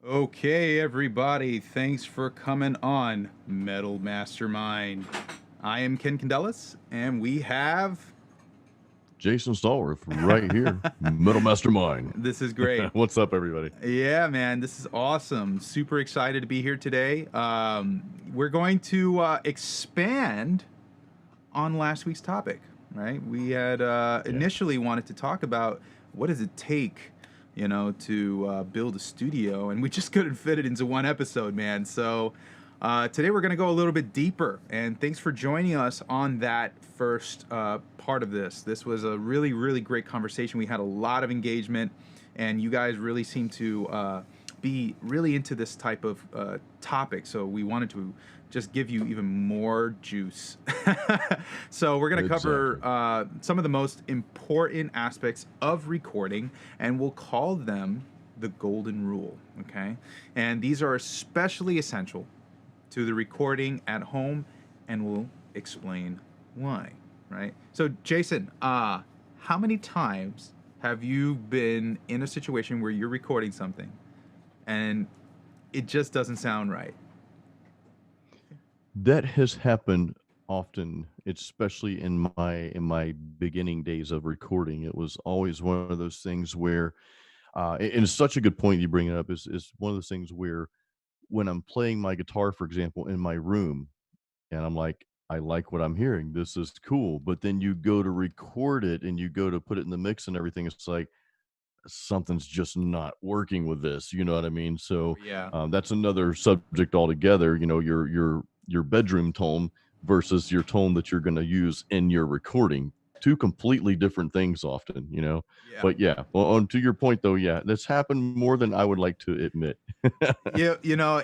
Okay, everybody, thanks for coming on Metal Mastermind. I am Ken Candelas, and we have. Jason Stallworth right here, Metal Mastermind. This is great. What's up, everybody? Yeah, man, this is awesome. Super excited to be here today. We're going to expand on last week's topic, right? We had Yeah. initially wanted to talk about what does it take, to build a studio, and we just couldn't fit it into one episode, man. So today we're going to go a little bit deeper, and thanks for joining us on that first part of this. This was a really, really great conversation. We had a lot of engagement, and you guys really seem to be really into this type of topic. So we wanted to just give you even more juice. So we're going to cover Exactly. some of the most important aspects of recording, and we'll call them the golden rule. Okay, and these are especially essential to the recording at home, and we'll explain why. Right. So Jason, how many times have you been in a situation where you're recording something and it just doesn't sound right? That has happened often, especially in my beginning days of recording. It was always one of those things where, and it's such a good point you bring it up. Is one of those things where when I'm playing my guitar, for example, in my room, and I'm like, I like what I'm hearing. This is cool. But then you go to record it and you go to put it in the mix and everything. It's like something's just not working with this, you know what I mean? Oh So, yeah. that's another subject altogether, your bedroom tone versus your tone that you're gonna use in your recording. 2 completely different things often, you know? Yeah. But yeah, well, on to your point though, yeah, that's happened more than I would like to admit. Yeah,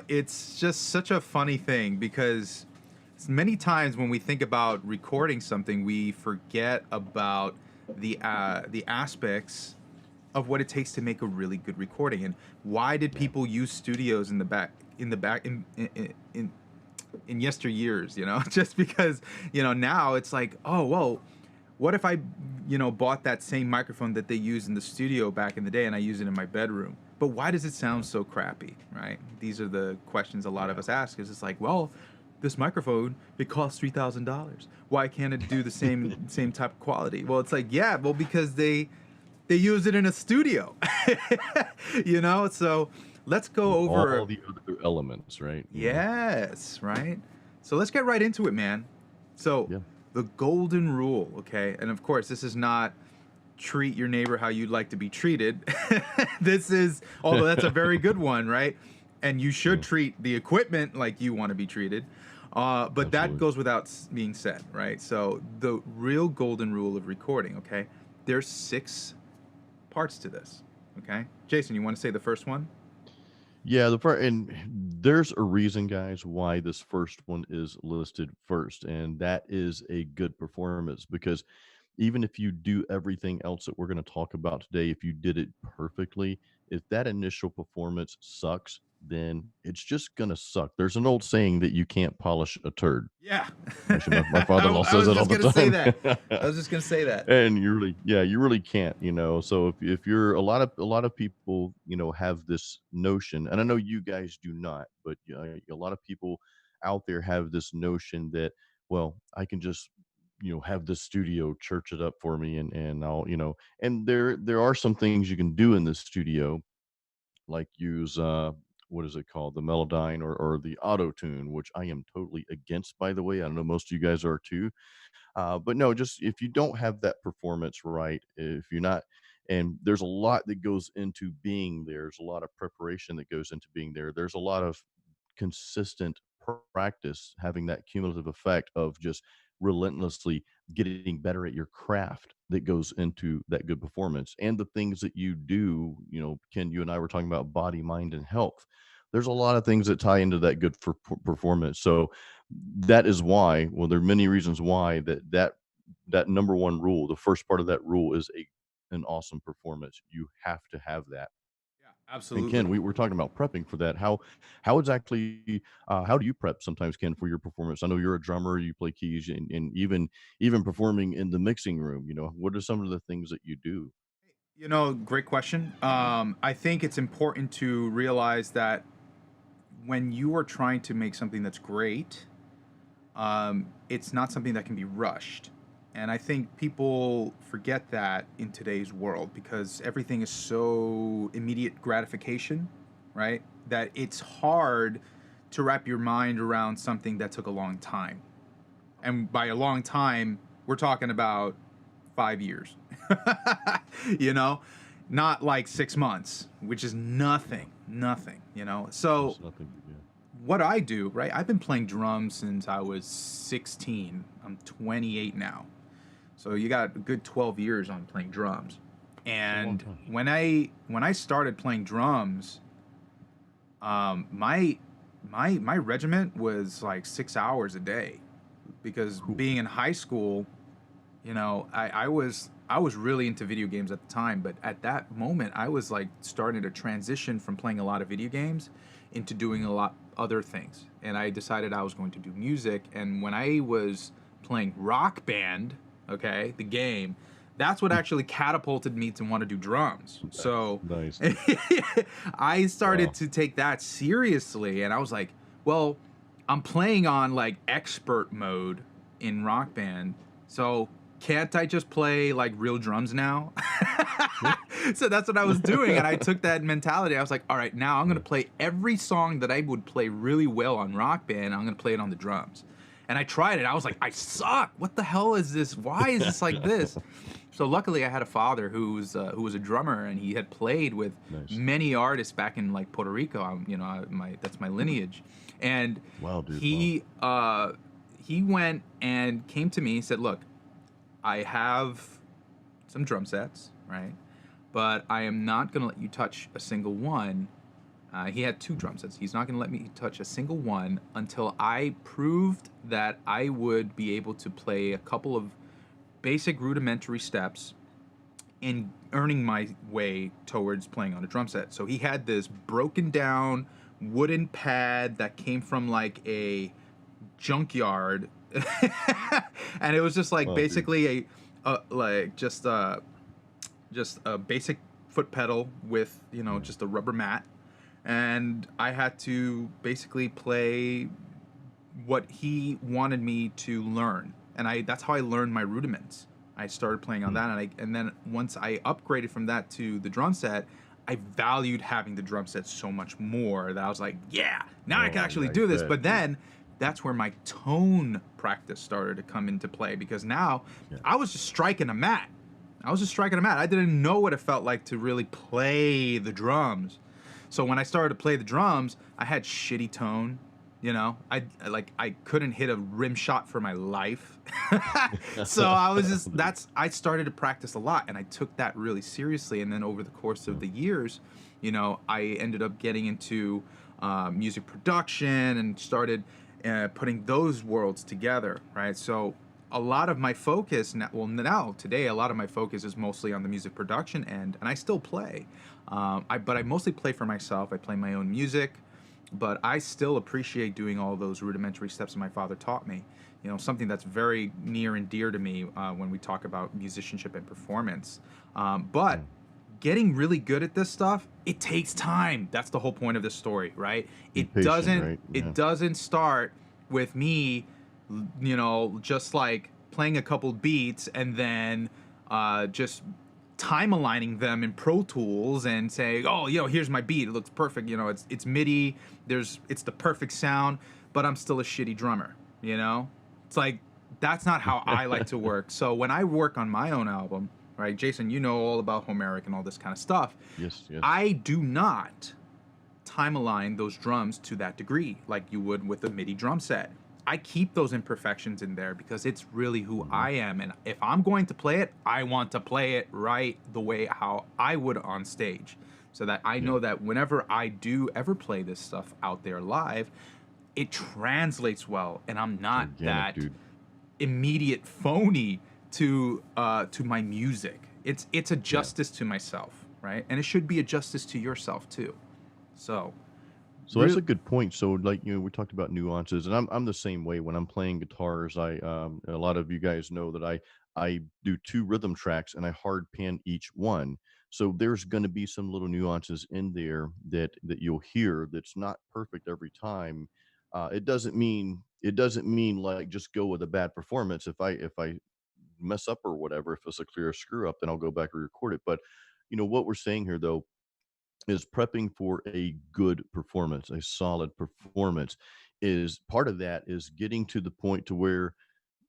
it's just such a funny thing because many times when we think about recording something, we forget about the aspects of what it takes to make a really good recording. And why did Yeah, people use studios in yesteryears? Just because now it's like, oh well, what if I bought that same microphone that they used in the studio back in the day and I use it in my bedroom? But why does it sound so crappy, right? These are the questions a lot of yeah. us ask. Is it's like, well, this microphone, it costs $3,000. Why can't it do the same type of quality? Well, it's like, yeah, well, because they use it in a studio. So let's go With over. all the other elements, right? You know? Yes, right. So let's get right into it, man. So Yeah. the golden rule, okay? And of course, this is not treat your neighbor how you'd like to be treated. This is, although that's a very good one, right? And you should Yeah, treat the equipment like you want to be treated. But that absolutely. goes without being said, right? So the real golden rule of recording, okay? There's 6 parts to this, okay? Jason, you want to say the first one? Yeah, the part and there's a reason, guys, why this first one is listed first, and that is a good performance because even if you do everything else that we're going to talk about today, if you did it perfectly, if that initial performance sucks, then it's just going to suck. There's an old saying that you can't polish a turd. Yeah. Actually, my I, father-in-law I says was it all just the gonna say time. that. I was just gonna say that. And you really, yeah, you really can't, so if you're a lot of people, have this notion, and I know you guys do not, but a lot of people out there have this notion that, well, I can just have this studio church it up for me, and I'll, and there are some things you can do in the studio, like use what is it called, the Melodyne, or the auto tune, which I am totally against, by the way. I know most of you guys are too. But no, just if you don't have that performance right, if you're not, and there's a lot that goes into being there. There's a lot of preparation that goes into being there. There's a lot of consistent practice having that cumulative effect of just relentlessly getting better at your craft that goes into that good performance. And the things that you do, Ken, you and I were talking about body, mind, and health. There's a lot of things that tie into that good performance. So that is why, well, there are many reasons why that number one rule, the first part of that rule, is an awesome performance. You have to have that. Yeah, And Ken, absolutely. we were talking about prepping for that. How exactly, how do you prep sometimes, Ken, for your performance? I know you're a drummer, you play keys, and even performing in the mixing room. What are some of the things that you do? Great question. I think it's important to realize that when you are trying to make something that's great, it's not something that can be rushed. And I think people forget that in today's world because everything is so immediate gratification, right? That it's hard to wrap your mind around something that took a long time. And by a long time, we're talking about 5 years, you know, not like 6 months, which is nothing. So It's nothing. Yeah. what I do, right? I've been playing drums since I was 16. I'm 28 now. So you got a good 12 years on playing drums. It's a long And time. when I started playing drums, my my regiment was like 6 hours a day because Cool. being in high school, I was really into video games at the time, but at that moment I was like starting to transition from playing a lot of video games into doing a lot other things. And I decided I was going to do music, and when I was playing Rock Band, okay, the game, that's what actually catapulted me to want to do drums. So Nice. I started Wow. to take that seriously, and I was like, well, I'm playing on like expert mode in Rock Band, so can't I just play like real drums now? Yeah. So that's what I was doing, and I took that mentality. I was like, all right, now I'm gonna Yeah. play every song that I would play really well on Rock Band. I'm gonna play it on the drums. And I tried it. I was like, I suck. What the hell is this? Why is this like this? So luckily, I had a father who was a drummer, and he had played with Nice. many artists back in like Puerto Rico. My that's my lineage, and Wow, dude. Wow. he went and came to me and said, "Look, I have some drum sets, right? But I am not gonna let you touch a single one." He had two drum sets. He's not gonna let me touch a single one until I proved that I would be able to play a couple of basic rudimentary steps in earning my way towards playing on a drum set. So he had this broken down wooden pad that came from like a junkyard, and it was just like Wow, dude. basically just a basic foot pedal with Yeah. just a rubber mat, and I had to basically play what he wanted me to learn, and I that's how I learned my rudiments. I started playing on Mm. that, and then once I upgraded from that to the drum set, I valued having the drum set so much more that I was like, yeah, now I can Oh, actually yeah, I do this. bet, But dude. then that's where my tone practice started to come into play, because now Yeah. I was just striking a mat. I was just striking a mat. I didn't know what it felt like to really play the drums. So when I started to play the drums, I had shitty tone. I couldn't hit a rim shot for my life. So I was Wow, just dude. that's I started to practice a lot, and I took that really seriously. And then over the course of Yeah. the years, I ended up getting into music production and started putting those worlds together, right? So a lot of my focus now, well, now today, a lot of my focus is mostly on the music production end, and I still play. But I mostly play for myself. I play my own music, but I still appreciate doing all those rudimentary steps that my father taught me. Something that's very near and dear to me when we talk about musicianship and performance. But Yeah. getting really good at this stuff, it takes time. That's the whole point of this story, right? Be it patient, doesn't right? it Yeah. doesn't start with me, just like playing a couple beats and then just time aligning them in Pro Tools and saying, "Oh, here's my beat. It looks perfect. It's MIDI. It's the perfect sound, but I'm still a shitty drummer." It's like that's not how I like to work. So when I work on my own album, right, Jason, you know all about Homeric and all this kind of stuff. Yes, yes. I do not time align those drums to that degree like you would with a MIDI drum set. I keep those imperfections in there because it's really who Mhm. I am. And if I'm going to play it, I want to play it right the way how I would on stage. So that I Yeah. know that whenever I do ever play this stuff out there live, it translates well. And I'm It's not organic, that dude. immediate phony to my music. It's a Yeah. justice to myself, right? And it should be a justice to yourself too. So, So that's real a good point. So like, we talked about nuances, and I'm the same way when I'm playing guitars. A lot of you guys know that I do two rhythm tracks and I hard pan each one. So there's going to be some little nuances in there that you'll hear that's not perfect every time. It doesn't mean like just go with a bad performance. If I mess up or whatever, if it's a clear screw up, then I'll go back and record it. But what we're saying here though is prepping for a good performance, a solid performance. Is part of that is getting to the point to where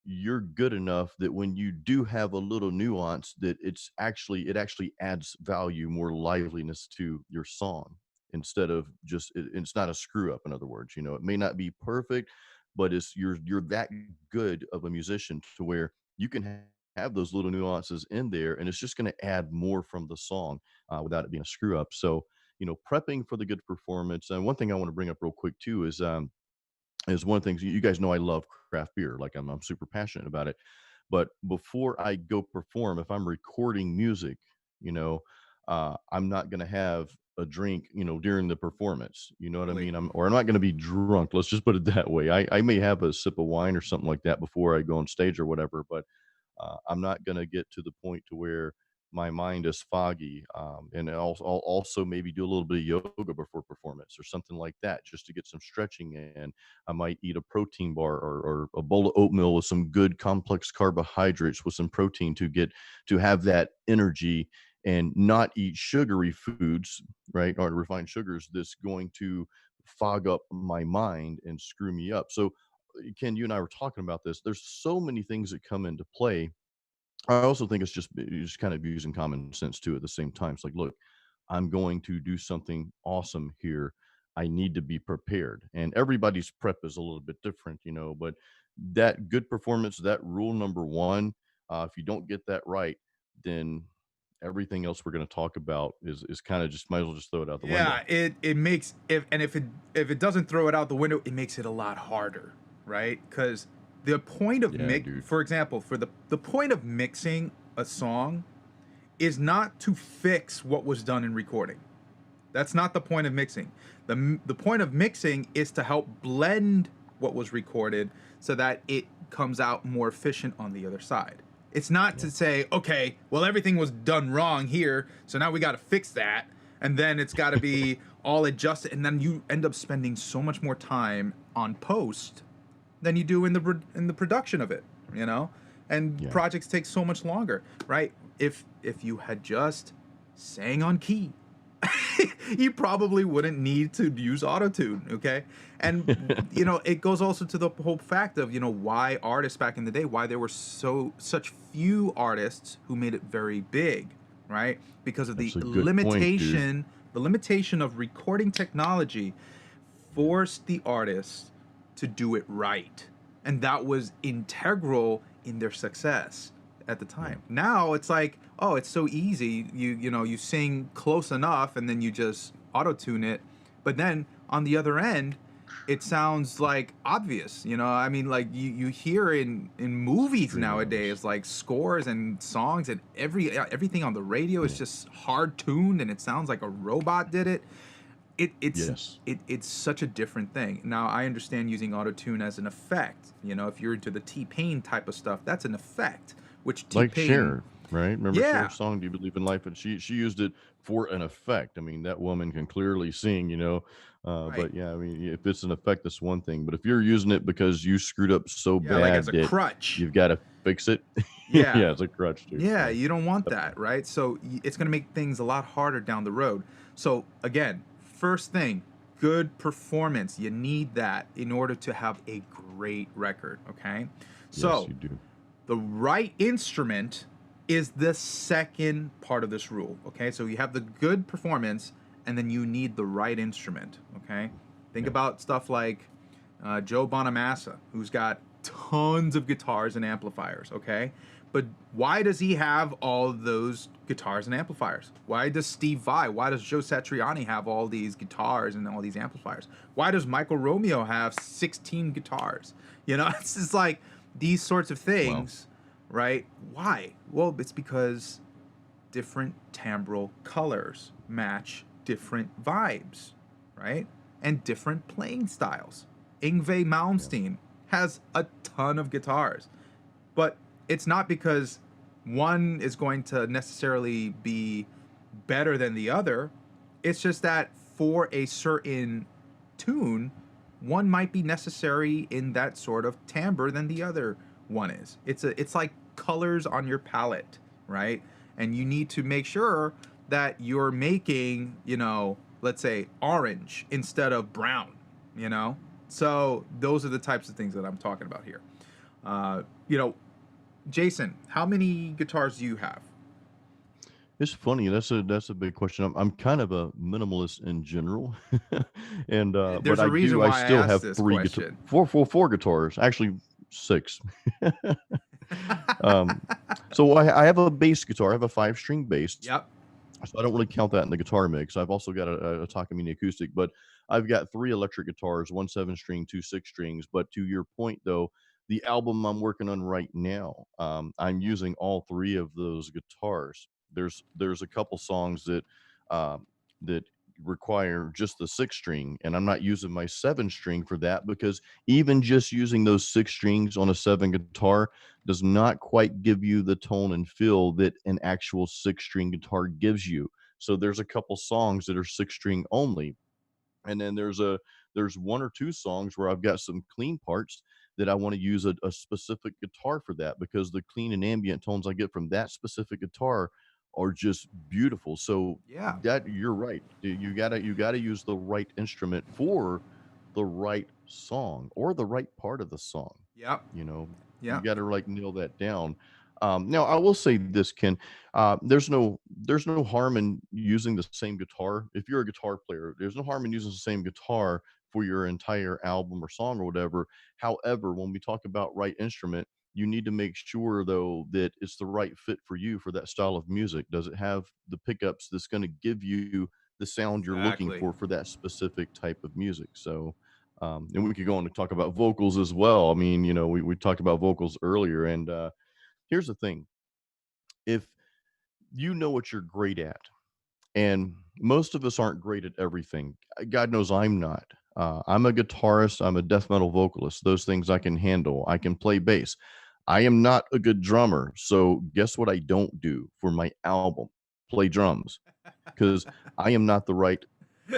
you're good enough that when you do have a little nuance, that it actually adds value, more liveliness to your song, instead of just it's not a screw up. In other words, it may not be perfect, but you're that good of a musician to where you can have those little nuances in there, and it's just going to add more from the song, without it being a screw up. So prepping for the good performance. And one thing I want to bring up real quick too is one of the things you guys know I love craft beer. Like I'm super passionate about it. But before I go perform, if I'm recording music, you know, I'm not going to have a drink, during the performance. You know what I Totally. mean? I'm not going to be drunk. Let's just put it that way. I may have a sip of wine or something like that before I go on stage or whatever, but I'm not going to get to the point to where my mind is foggy, and I'll also maybe do a little bit of yoga before performance or something like that, just to get some stretching in. I might eat a protein bar, or a bowl of oatmeal with some good complex carbohydrates with some protein to have that energy, and not eat sugary foods, right, or refined sugars that's going to fog up my mind and screw me up. So Ken, you and I were talking about this. There's so many things that come into play. I also think it's just kind of using common sense too at the same time. It's like, look, I'm going to do something awesome here. I need to be prepared. And everybody's prep is a little bit different, but that good performance, that rule number one, if you don't get that right, then everything else we're going to talk about is kind of just might as well just throw it out the Yeah, window. it makes if it doesn't throw it out the window, it makes it a lot harder, right? Because the point of Yeah, dude. for example, for the point of mixing a song is not to fix what was done in recording. That's not the point of mixing. The point of mixing is to help blend what was recorded so that it comes out more efficient on the other side. It's not Yeah. to say, okay, well, everything was done wrong here, so now we got to fix that, and then it's got to be all adjusted, and then you end up spending so much more time on post than you do in the production of it, you know? And Yeah. projects take so much longer, right? If you had just sang on key, you probably wouldn't need to use autotune, okay? And it goes also to the whole fact of, why artists back in the day, why there were such few artists who made it very big, right? Because of That's a good point, dude. the limitation of recording technology Yeah. forced the artists to do it right. And that was integral in their success at the Yeah. time. Now it's like, oh, it's so easy. You sing close enough and then you just auto tune it. But then on the other end, it sounds like obvious. I mean, like you hear in movies Extremely obvious. nowadays, like scores and songs, and everything on the radio is Yeah. just hard tuned and it sounds like a robot did it. it it's Yes. it's such a different thing. Now I understand using autotune as an effect. If you're into the T-Pain type of stuff, that's an effect, which Like T-Pain, Cher, right? Remember yeah, Cher's song, "Do You Believe in Life?" And she used it for an effect. I mean, that woman can clearly sing, right, but yeah, I mean, if it's an effect, that's one thing, but if you're using it because you screwed up so yeah, like as bad a that crutch, you've gotta fix it, yeah, yeah, it's a crutch, dude, yeah, so you don't want definitely. that, right? So it's going to make things a lot harder down the road. So again, first thing, good performance. You need that in order to have a great record, okay? Yes, So you do. the right instrument is the second part of this rule. Okay, so you have the good performance, and then you need the right instrument. Okay, think Yeah. about stuff like Joe Bonamassa, who's got tons of guitars and amplifiers. Okay, but why does he have all those guitars and amplifiers? Why does Steve Vai? Why does Joe Satriani have all these guitars and all these amplifiers? Why does Michael Romeo have 16 guitars? It's just like these sorts of Well, things, right? Why? Well, it's because different timbral colors match different vibes, right? And different playing styles. Ingve yeah. Malmsteen has a ton of guitars, but it's not because one is going to necessarily be better than the other. It's just that for a certain tune, one might be necessary in that sort of timbre than the other one is. It's like colors on your palette, right? And you need to make sure that you're making, let's say orange instead of brown, you know? So those are the types of things that I'm talking about here. Uh, you know, Jason, how many guitars do you have? It's funny. That's a big question. I'm kind of a minimalist in general, and but There's a reason I why I still asked have this three guitar, question. four guitars, actually six. um, so I have a bass guitar. I have a 5 string bass. Yep. So I don't really count that in the guitar mix. I've also got a Takamine acoustic, but I've got 3 electric guitars, one 7 string, 2 6 strings. But to your point, though, the album I'm working on right now, I'm using all 3 of those guitars. There's a couple songs that require just the 6 string, and I'm not using my 7 string for that because even just using those 6 strings on a 7 guitar does not quite give you the tone and feel that an actual 6 string guitar gives you. So there's a couple songs that are 6 string only, and then there's 1 or 2 songs where I've got some clean parts that I want to use a specific guitar for that because the clean and ambient tones I get from that specific guitar are just beautiful. So Yeah. that you're right. You gotta use the right instrument for the right song or the right part of the song. Yep. You know, you Yep. got to like nail that down. Now I will say this, Ken. There's no harm in using the same guitar. If you're a guitar player, there's no harm in using the same guitar for your entire album or song or whatever. However, when we talk about right instrument, you need to make sure though that it's the right fit for you for that style of music. Does it have the pickups that's going to give you the sound you're looking Exactly. for that specific type of music? So and we could go on to talk about vocals as well. I mean, we talked about vocals earlier, and here's the thing: if you know what you're great at, and most of us aren't great at everything. God knows I'm not. I'm a guitarist. I'm a death metal vocalist. Those things I can handle. I can play bass. I am not a good drummer. So guess what I don't do for my album? Play drums because I am not the right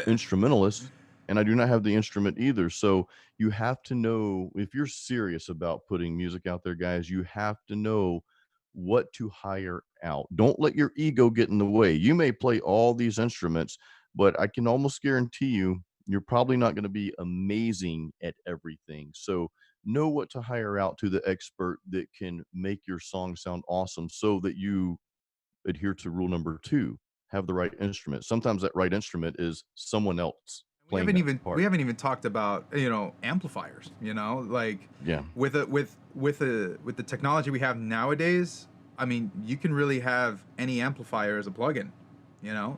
instrumentalist, and I do not have the instrument either. So you have to know if you're serious about putting music out there, guys, you have to know what to hire out. Don't let your ego get in the way. You may play all these instruments, but I can almost guarantee you you're probably not going to be amazing at everything. So know what to hire out to the expert that can make your song sound awesome so that you adhere to rule number 2, have the right instrument. Sometimes that right instrument is someone else We playing haven't that even we part. haven't even talked about amplifiers. Like Yeah. with the technology we have nowadays. I mean, you can really have any amplifier as a plugin.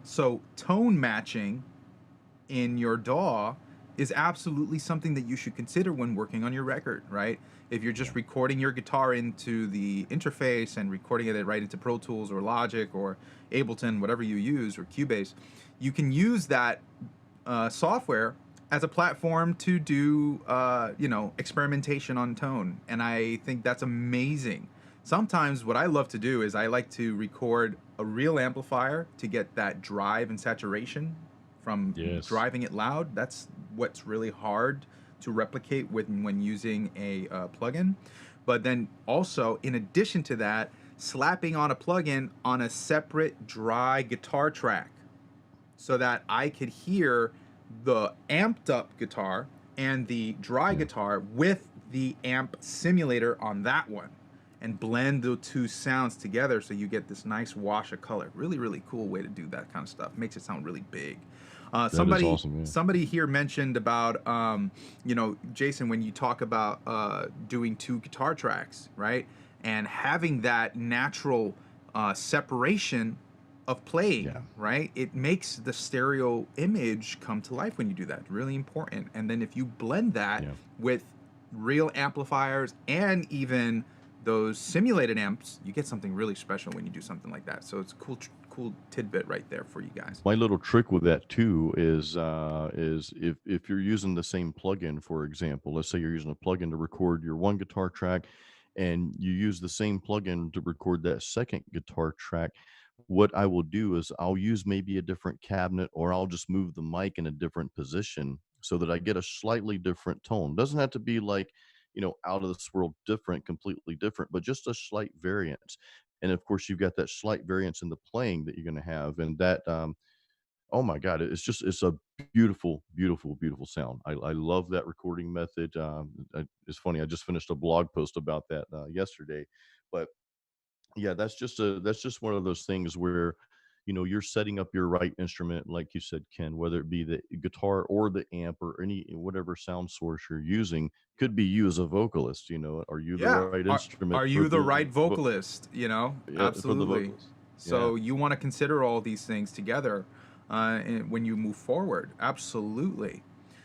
So tone matching in your DAW is absolutely something that you should consider when working on your record, right? If you're Yeah. just recording your guitar into the interface and recording it right into Pro Tools or Logic or Ableton, whatever you use, or Cubase, you can use that software as a platform to do, experimentation on tone. And I think that's amazing. Sometimes what I love to do is I like to record a real amplifier to get that drive and saturation from Yes. driving it loud. That's what's really hard to replicate when using a plugin. But then also, in addition to that, slapping on a plugin on a separate dry guitar track so that I could hear the amped up guitar and the dry Yeah. guitar with the amp simulator on that one and blend the two sounds together so you get this nice wash of color. Really, really cool way to do that kind of stuff. Makes it sound really big. That is Somebody awesome, yeah. somebody here mentioned about Jason, when you talk about doing 2 guitar tracks, right, and having that natural separation of playing, Yeah. right? It makes the stereo image come to life when you do that. Really important. And then if you blend that Yeah. with real amplifiers and even those simulated amps, you get something really special when you do something like that. So it's a cool tidbit right there for you guys. My little trick with that too is if you're using the same plugin, for example, let's say you're using a plugin to record your one guitar track and you use the same plugin to record that second guitar track. what I will do is I'll use maybe a different cabinet, or I'll just move the mic in a different position so that I get a slightly different tone. Doesn't have to be like, out of this world different, completely different, but just a slight variance. And of course, you've got that slight variance in the playing that you're going to have. And that, oh my God, it's a beautiful, beautiful, beautiful sound. I love that recording method. It's funny. I just finished a blog post about that yesterday, but yeah, that's just one of those things where, you're setting up your right instrument, like you said, Ken, whether it be the guitar or the amp or any whatever sound source you're using, could be you as a vocalist. Are you the Yeah. right Are instrument you the right vocalist? You know, for the absolutely. vocals? Yeah. So you want to consider all these things together when you move forward. Absolutely.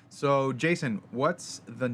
So Jason, what's the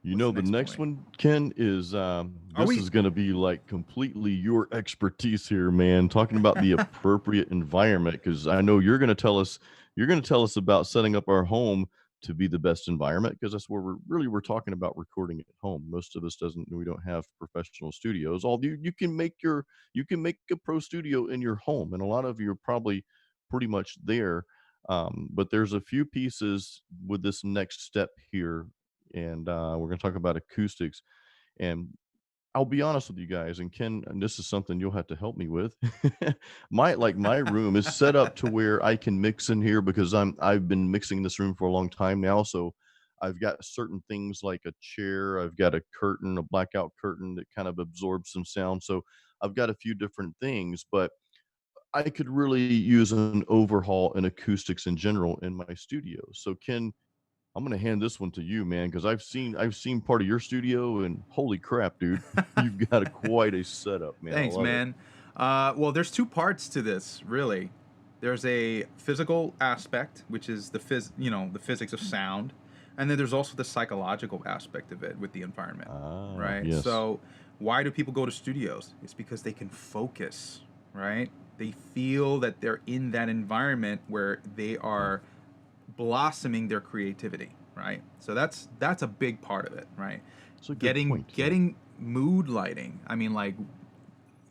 The next next point? one, Ken, is Are this we? is going to be like completely your expertise here, man. Talking about the appropriate environment, because I know you're going to tell us about setting up our home to be the best environment, because that's where we're talking about recording at home. Most of us doesn't we don't have professional studios. All you can make a pro studio in your home, and a lot of you are probably pretty much there. But there's a few pieces with this next step here, and we're going to talk about acoustics. And I'll be honest with you guys, and Ken, and this is something you'll have to help me with. My room is set up to where I can mix in here because I've been mixing this room for a long time now. So I've got certain things like a chair, I've got a curtain, a blackout curtain that kind of absorbs some sound. So I've got a few different things, but I could really use an overhaul in acoustics in general in my studio. So Ken, I'm gonna hand this one to you, man, because I've seen part of your studio, and holy crap, dude, you've got quite a setup, man. I Thanks, love it. man. Well, there's two parts to this, really. There's a physical aspect, which is the physics of sound, and then there's also the psychological aspect of it with the environment, Ah, right? yes. So, why do people go to studios? It's because they can focus, right? They feel that they're in that environment where they Yeah, are blossoming their creativity, right? So that's a big part of it, right? it's a good Getting point. Yeah, getting mood lighting. I mean, like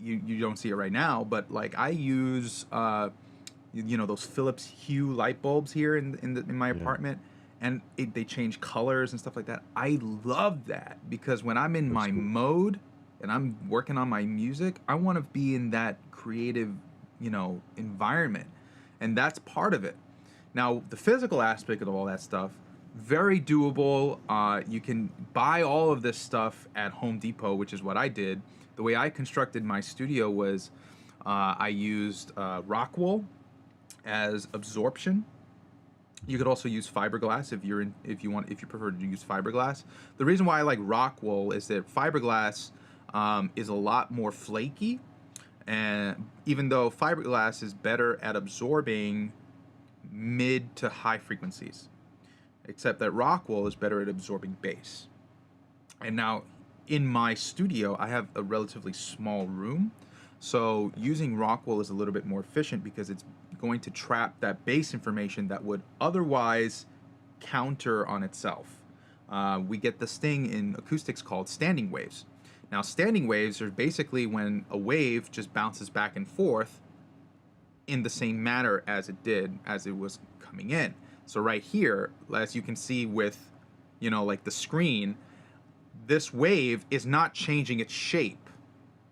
you don't see it right now, but like I use those Philips Hue light bulbs here in my yeah, apartment, and they change colors and stuff like that. I love that because when I'm in that's my cool. mode and I'm working on my music, I want to be in that creative, environment, and that's part of it. Now, the physical aspect of all that stuff, very doable. You can buy all of this stuff at Home Depot, which is what I did. The way I constructed my studio was I used rock wool as absorption. You could also use fiberglass if you prefer to use fiberglass. The reason why I like rock wool is that fiberglass is a lot more flaky, and even though fiberglass is better at absorbing mid to high frequencies, except that Rockwell is better at absorbing bass. And now in my studio, I have a relatively small room. So using Rockwell is a little bit more efficient because it's going to trap that bass information that would otherwise counter on itself. We get this thing in acoustics called standing waves. Now, standing waves are basically when a wave just bounces back and forth in the same manner as it was coming in. So right here, as you can see with, like the screen, this wave is not changing its shape,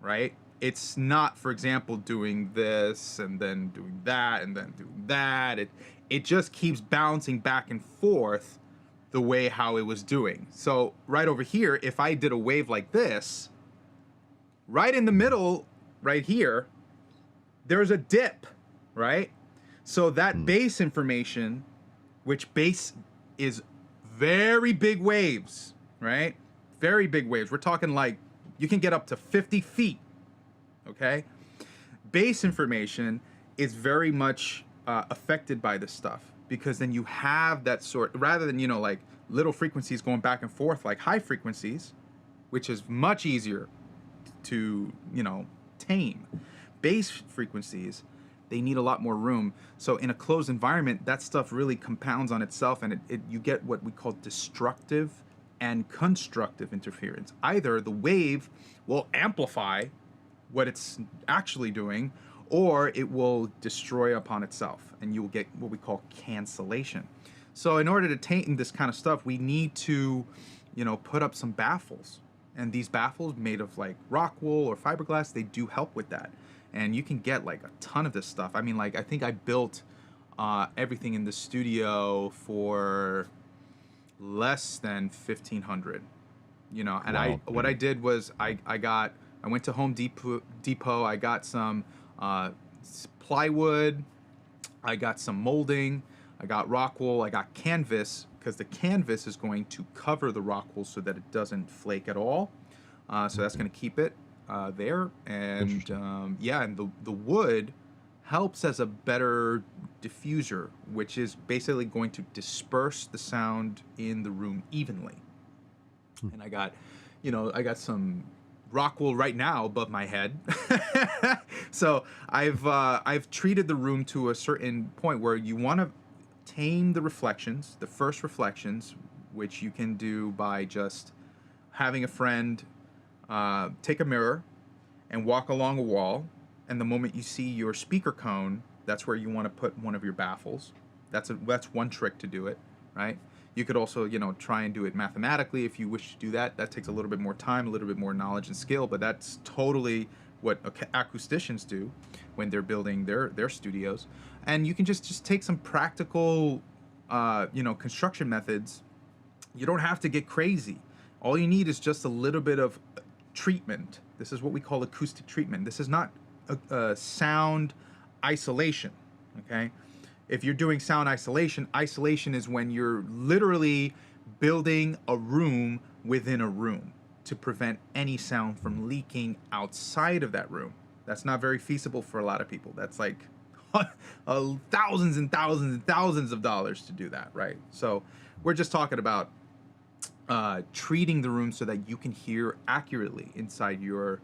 right? It's not, for example, doing this and then doing that and then doing that. It just keeps bouncing back and forth the way how it was doing. So right over here, if I did a wave like this, right in the middle, right here, there's a dip, right? So that Hmm. bass information, which bass is very big waves, right? Very big waves. We're talking like you can get up to 50 feet, okay? Bass information is very much affected by this stuff because then you have that sort, rather than, like little frequencies going back and forth like high frequencies, which is much easier to, tame. Bass frequencies, they need a lot more room. So in a closed environment, that stuff really compounds on itself, and you get what we call destructive and constructive interference. Either the wave will amplify what it's actually doing, or it will destroy upon itself, and you will get what we call cancellation. So, in order to tame this kind of stuff, we need to, put up some baffles. And these baffles, made of like rock wool or fiberglass, they do help with that. And you can get like a ton of this stuff. I mean, like, I think I built everything in the studio for less than 1,500. And I Wow, what I dude. did was I went to Home Depot. I got some plywood, I got some molding, I got rock wool, I got canvas, because the canvas is going to cover the rock wool so that it doesn't flake at all. So that's Okay. going to keep it there. And Interesting. yeah, and the wood helps as a better diffuser, which is basically going to disperse the sound in the room evenly. Hmm. And I got some rock wool right now above my head. So I've treated the room to a certain point where you want to tame the reflections, the first reflections, which you can do by just having a friend take a mirror and walk along a wall, and the moment you see your speaker cone, that's where you want to put one of your baffles. That's one trick to do it, right? You could also, try and do it mathematically if you wish to do that. That takes a little bit more time, a little bit more knowledge and skill, but that's totally what acousticians do when they're building their studios. And you can just take some practical, construction methods. You don't have to get crazy. All you need is just a little bit of treatment. This is what we call acoustic treatment. This is not a sound isolation. Okay? If you're doing sound isolation, isolation is when you're literally building a room within a room to prevent any sound from leaking outside of that room. That's not very feasible for a lot of people. That's like thousands and thousands and thousands of dollars to do that, right? So we're just talking about treating the room so that you can hear accurately inside your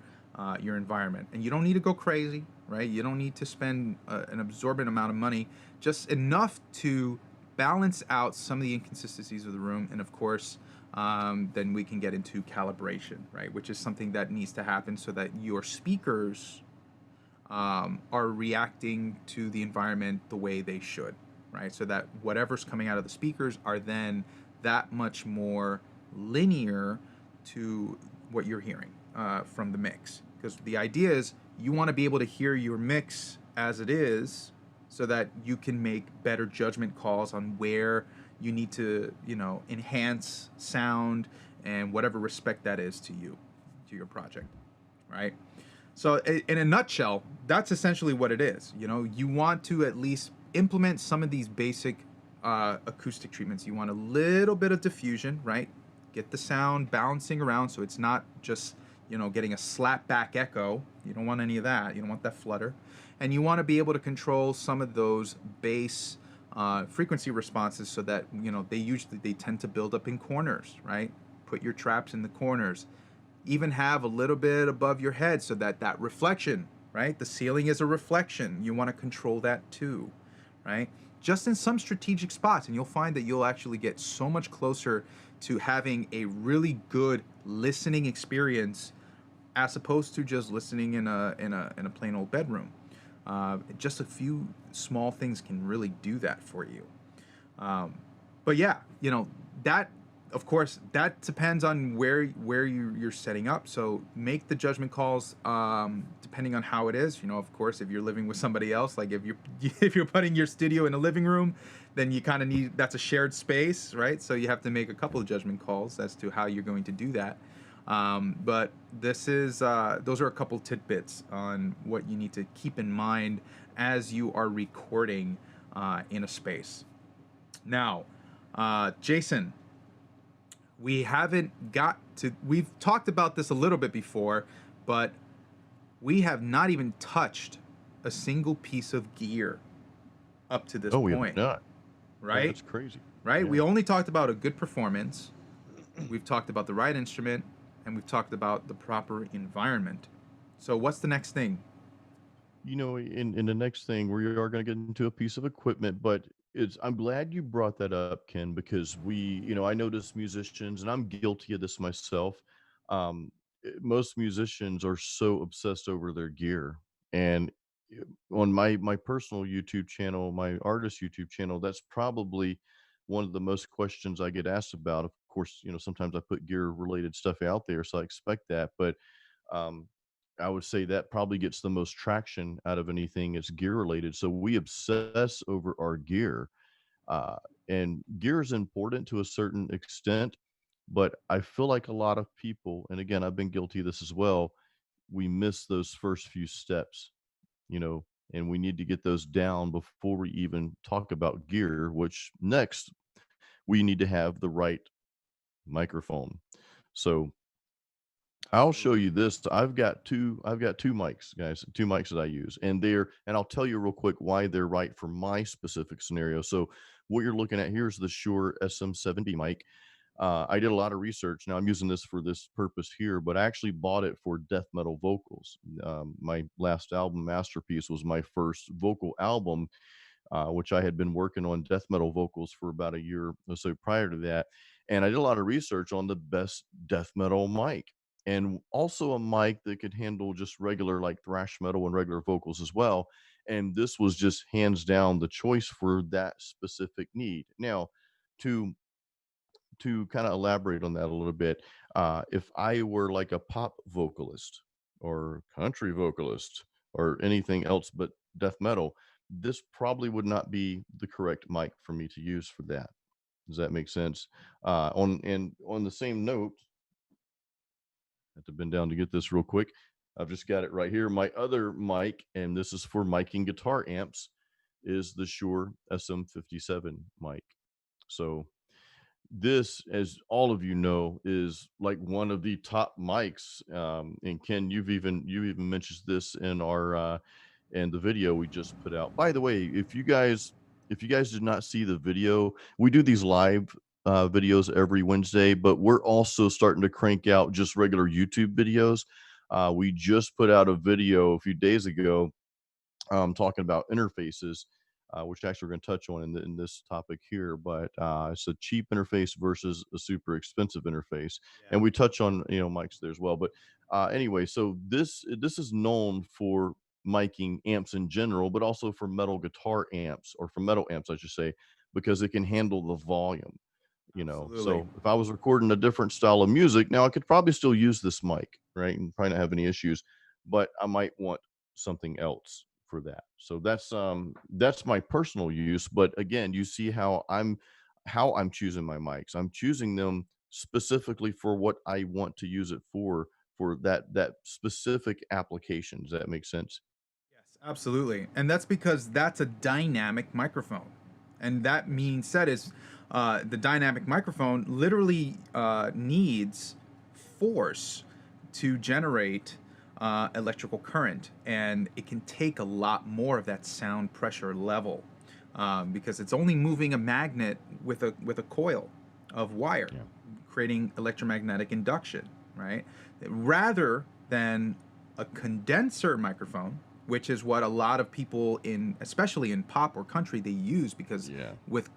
environment, and you don't need to go crazy, right? You don't need to spend an absorbent amount of money, just enough to balance out some of the inconsistencies of the room, and of course, then we can get into calibration, right? Which is something that needs to happen so that your speakers are reacting to the environment the way they should, right? So that whatever's coming out of the speakers are then that much more linear to what you're hearing from the mix. Because the idea is you want to be able to hear your mix as it is so that you can make better judgment calls on where you need to, enhance sound and whatever respect that is to you, to your project, right? So, in a nutshell, that's essentially what it is. You want to at least implement some of these basic acoustic treatments. You want a little bit of diffusion, right? Get the sound bouncing around so it's not just, getting a slap back echo. You don't want any of that. You don't want that flutter. And you want to be able to control some of those bass frequency responses so that, they tend to build up in corners, right? Put your traps in the corners, even have a little bit above your head so that that reflection, right? The ceiling is a reflection. You want to control that too, right? Just in some strategic spots, and you'll find that you'll actually get so much closer to having a really good listening experience as opposed to just listening in a plain old bedroom. Just a few small things can really do that for you. Um, but yeah, that of course that depends on where you're setting up. So make the judgment calls depending on how it is. Of course, if you're living with somebody else, like if you're if you're putting your studio in a living room, then you kind of need that's a shared space, right? So you have to make a couple of judgment calls as to how you're going to do that. But this is those are a couple tidbits on what you need to keep in mind as you are recording in a space. Now, Jason, we haven't got to, we've talked about this a little bit before, but we have not even touched a single piece of gear up to this Oh, we have point, not. right? That's crazy. Right? We Yeah. only talked about a good performance, we've talked about the right instrument, and we've talked about the proper environment. So, what's the next thing? In the next thing, we are going to get into a piece of equipment, but I'm glad you brought that up, Ken, because I notice musicians, and I'm guilty of this myself. most musicians are so obsessed over their gear. And on my personal YouTube channel, my artist YouTube channel, that's probably one of the most questions I get asked about. Of course, sometimes I put gear related stuff out there, so I expect that. But um, I would say that probably gets the most traction out of anything that's gear related. So we obsess over our gear, uh, and gear is important to a certain extent, but I feel like a lot of people, and again, I've been guilty of this as well, we miss those first few steps, you know, and we need to get those down before we even talk about gear, which next we need to have the right microphone. So I'll show Absolutely. you this. I've got two mics, guys, two mics that I use. And I'll tell you real quick why they're right for my specific scenario. So what you're looking at here is the Shure SM7B mic. I did a lot of research. Now I'm using this for this purpose here, but I actually bought it for death metal vocals. My last album, Masterpiece, was my first vocal album, which I had been working on death metal vocals for about a year or so prior to that. And I did a lot of research on the best death metal mic, and also a mic that could handle just regular like thrash metal and regular vocals as well. And this was just hands down the choice for that specific need. Now, to kind of elaborate on that a little bit, if I were like a pop vocalist or country vocalist or anything else but death metal, this probably would not be the correct mic for me to use for that. Does that make sense? On the same note, I have to bend down to get this real quick. I've just got it right here. My other mic, and this is for miking guitar amps, is the Shure SM57 mic. So this, as all of you know, is like one of the top mics. And Ken, you even mentioned this in our in the video we just put out. By the way, if you guys did not see the video, we do these live videos every Wednesday, but we're also starting to crank out just regular YouTube videos. We just put out a video a few days ago, talking about interfaces, which actually we're going to touch on in this topic here. But it's a cheap interface versus a super expensive interface, and Yeah. we touch on mics there as well. But anyway, so this is known for miking amps in general, but also for metal guitar amps, or for metal amps, I should say, because it can handle the volume. Absolutely. So if I was recording a different style of music, now I could probably still use this mic, right, and probably not have any issues, but I might want something else for that. So that's my personal use. But again, you see how I'm choosing my mics. I'm choosing them specifically for what I want to use it for that specific application. Does that make sense? Yes, absolutely. And that's because that's a dynamic microphone. And that means said is the dynamic microphone literally needs force to generate electrical current. And it can take a lot more of that sound pressure level because it's only moving a magnet with a coil of wire, Yeah. creating electromagnetic induction, right? Rather than a condenser microphone, which is what a lot of people in, especially in pop or country, they use because Yeah. with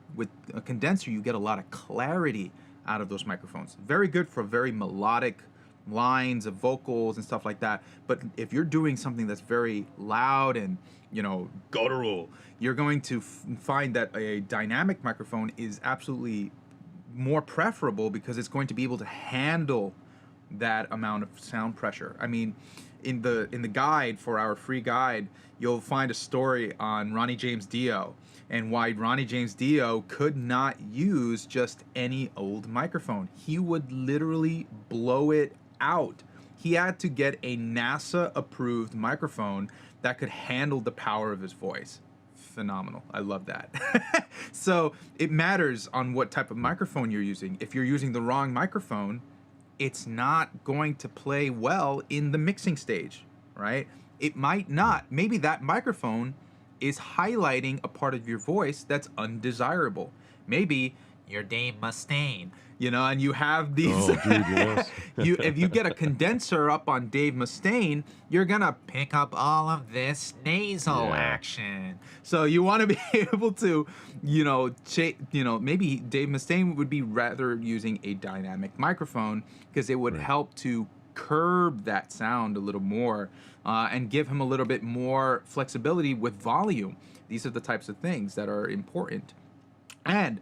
a condenser you get a lot of clarity out of those microphones. Very good for very melodic lines of vocals and stuff like that. But if you're doing something that's very loud and guttural, you're going to find that a dynamic microphone is absolutely more preferable because it's going to be able to handle that amount of sound pressure. I mean, in the guide for our free guide, you'll find a story on Ronnie James Dio and why Ronnie James Dio could not use just any old microphone. He would literally blow it out. He had to get a NASA approved microphone that could handle the power of his voice. Phenomenal. I love that. So it matters on what type of microphone you're using. If you're using the wrong microphone, it's not going to play well in the mixing stage, right? It might not. Maybe that microphone is highlighting a part of your voice that's undesirable. Maybe you're Dave Mustaine, and you have these. Oh, dude, yes. If you get a condenser up on Dave Mustaine, you're gonna pick up all of this nasal Yeah. action. So you want to be able to, maybe Dave Mustaine would be rather using a dynamic microphone because it would Right. help to curb that sound a little more, and give him a little bit more flexibility with volume. These are the types of things that are important. And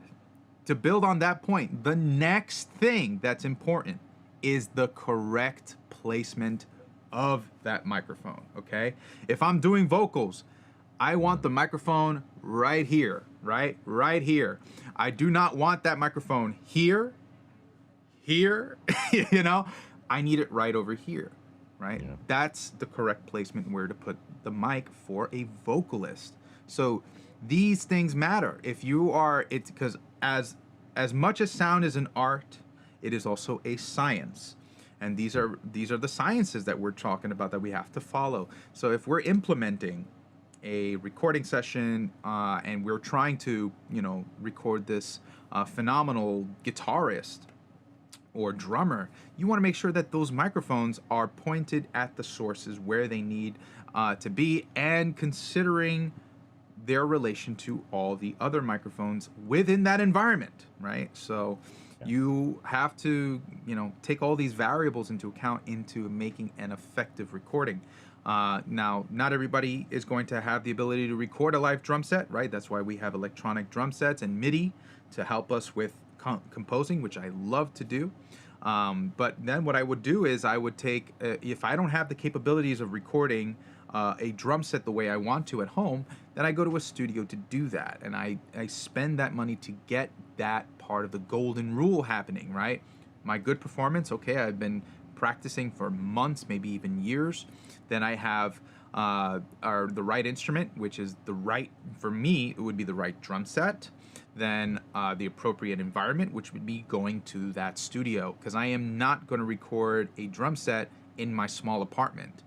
to build on that point, the next thing that's important is the correct placement of that microphone. Okay, if I'm doing vocals, I want the microphone right here, right here. I do not want that microphone here, here. you know, I need it right over here, right? Yeah. That's the correct placement where to put the mic for a vocalist. So these things matter. If you are, it's because as much as sound is an art, it is also a science. And these are the sciences that we're talking about that we have to follow. So if we're implementing a recording session, and we're trying to, record this phenomenal guitarist or drummer, you want to make sure that those microphones are pointed at the sources where they need to be, and considering their relation to all the other microphones within that environment, right? So Yeah. you have to, take all these variables into account into making an effective recording. Now, not everybody is going to have the ability to record a live drum set, right? That's why we have electronic drum sets and MIDI to help us with composing, which I love to do. But then what I would do is I would take, if I don't have the capabilities of recording a drum set the way I want to at home, then I go to a studio to do that. And I spend that money to get that part of the golden rule happening, right? My good performance, okay, I've been practicing for months, maybe even years. Then I have the right instrument, which is for me, it would be the right drum set. Then the appropriate environment, which would be going to that studio, because I am not going to record a drum set in my small apartment.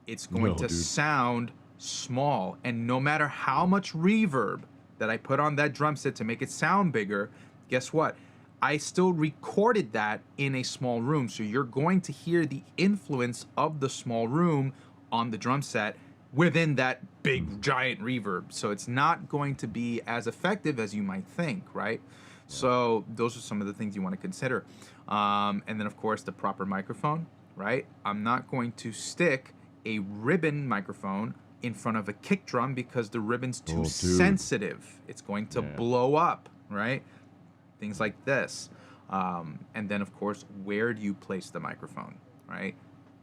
It's going No, to dude. sound small, and no matter how much reverb that I put on that drum set to make it sound bigger, guess what? I still recorded that in a small room, so you're going to hear the influence of the small room on the drum set within that big giant reverb. So it's not going to be as effective as you might think, right? Yeah. So those are some of the things you want to consider. And then of course the proper microphone, right? I'm not going to stick a ribbon microphone in front of a kick drum because the ribbon's too Oh, dude. sensitive. It's going to Yeah. blow up, right? Things like this. And then of course, where do you place the microphone, right?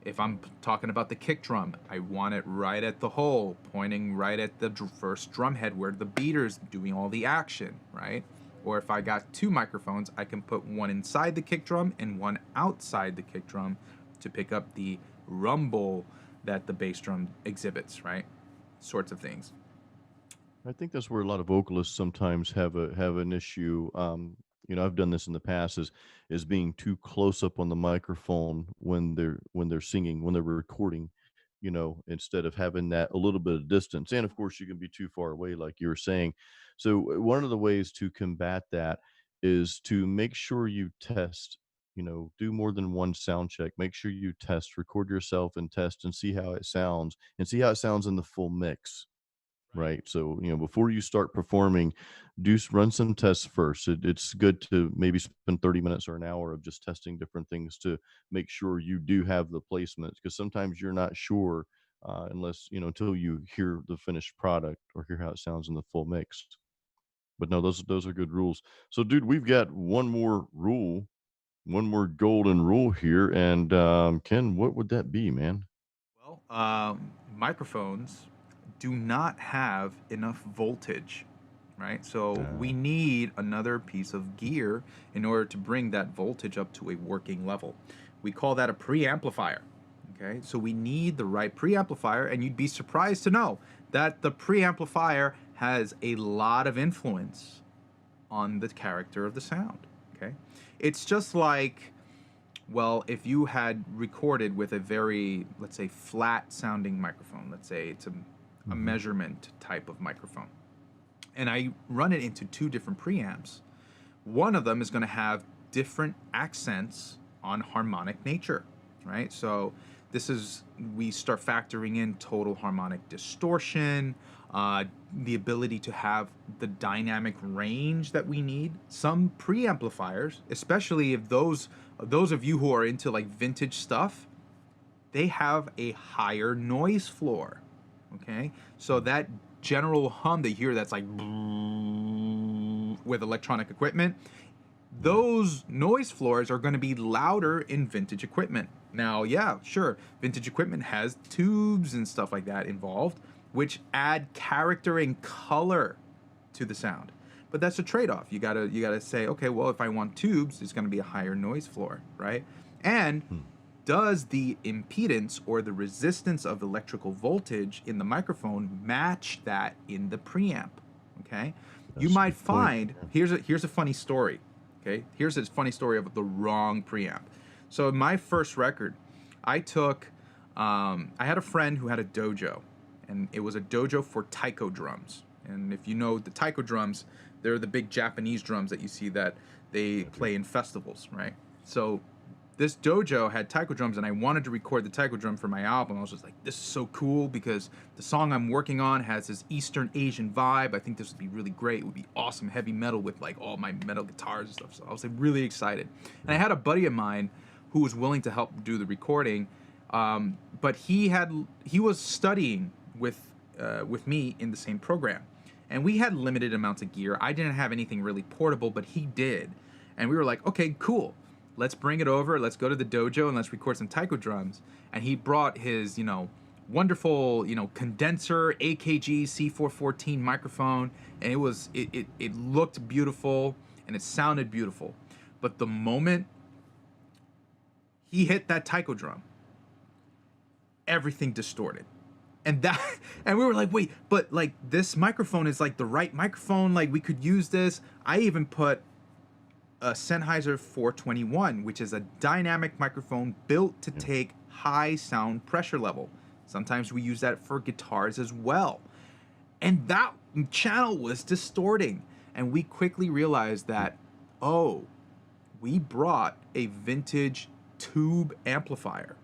If I'm talking about the kick drum, I want it right at the hole, pointing right at the first drum head where the beater's doing all the action, right? Or if I got two microphones, I can put one inside the kick drum and one outside the kick drum to pick up the rumble that the bass drum exhibits, right? Sorts of things. I think that's where a lot of vocalists sometimes have an issue. I've done this in the past is being too close up on the microphone when they're singing, when they're recording, instead of having that a little bit of distance. And of course, you can be too far away, like you were saying. So one of the ways to combat that is to make sure you test. Do more than one sound check. Make sure you test, record yourself and test and see how it sounds and see how it sounds in the full mix. Right. Right. So, before you start performing, run some tests first. It's good to maybe spend 30 minutes or an hour of just testing different things to make sure you do have the placements. Because sometimes you're not sure unless, until you hear the finished product or hear how it sounds in the full mix. But no, those are good rules. So, dude, we've got one more rule, one more golden rule here. And Ken, what would that be, man? Well, microphones do not have enough voltage, right? So we Uh, need another piece of gear in order to bring that voltage up to a working level. We call that a preamplifier. Okay, so we need the right preamplifier, and you'd be surprised to know that the preamplifier has a lot of influence on the character of the sound. Okay, it's just like, well, if you had recorded with a very, let's say, flat sounding microphone, let's say it's a mhm. measurement type of microphone, and I run it into two different preamps, one of them is going to have different accents on harmonic nature, right? So this is, we start factoring in total harmonic distortion, the ability to have the dynamic range that we need. Some preamplifiers, especially if those of you who are into like vintage stuff, they have a higher noise floor. Okay, so that general hum that you hear, that's like with electronic equipment, those noise floors are going to be louder in vintage equipment. Now, yeah, sure, vintage equipment has tubes and stuff like that involved, which add character and color to the sound. But that's a trade-off. You gotta say, okay, well, if I want tubes, it's going to be a higher noise floor, right? And Hmm. does the impedance or the resistance of electrical voltage in the microphone match that in the preamp? Okay, you That's a might good point. find, Yeah. here's a funny story. Okay, here's a funny story of the wrong preamp. So in my first record, I took I had a friend who had a dojo, and it was a dojo for taiko drums. And if you know the taiko drums, they're the big Japanese drums that you see that they Okay. play in festivals, right? So this dojo had taiko drums, and I wanted to record the taiko drum for my album. I was just like, this is so cool because the song I'm working on has this Eastern Asian vibe. I think this would be really great. It would be awesome heavy metal with like all my metal guitars and stuff. So I was like really excited. And I Yeah. had a buddy of mine who was willing to help do the recording, but he was studying with me in the same program, and we had limited amounts of gear. I didn't have anything really portable, but he did, and we were like, okay, cool. Let's bring it over. Let's go to the dojo and let's record some taiko drums. And he brought his, wonderful, condenser AKG C414 microphone, and it looked beautiful and it sounded beautiful. But the moment he hit that taiko drum, everything distorted. And that and we were like, wait, but like this microphone is like the right microphone, like we could use this. I even put a Sennheiser 421, which is a dynamic microphone built to Yeah. take high sound pressure level. Sometimes we use that for guitars as well. And that channel was distorting. And we quickly realized that, oh, we brought a vintage tube amplifier,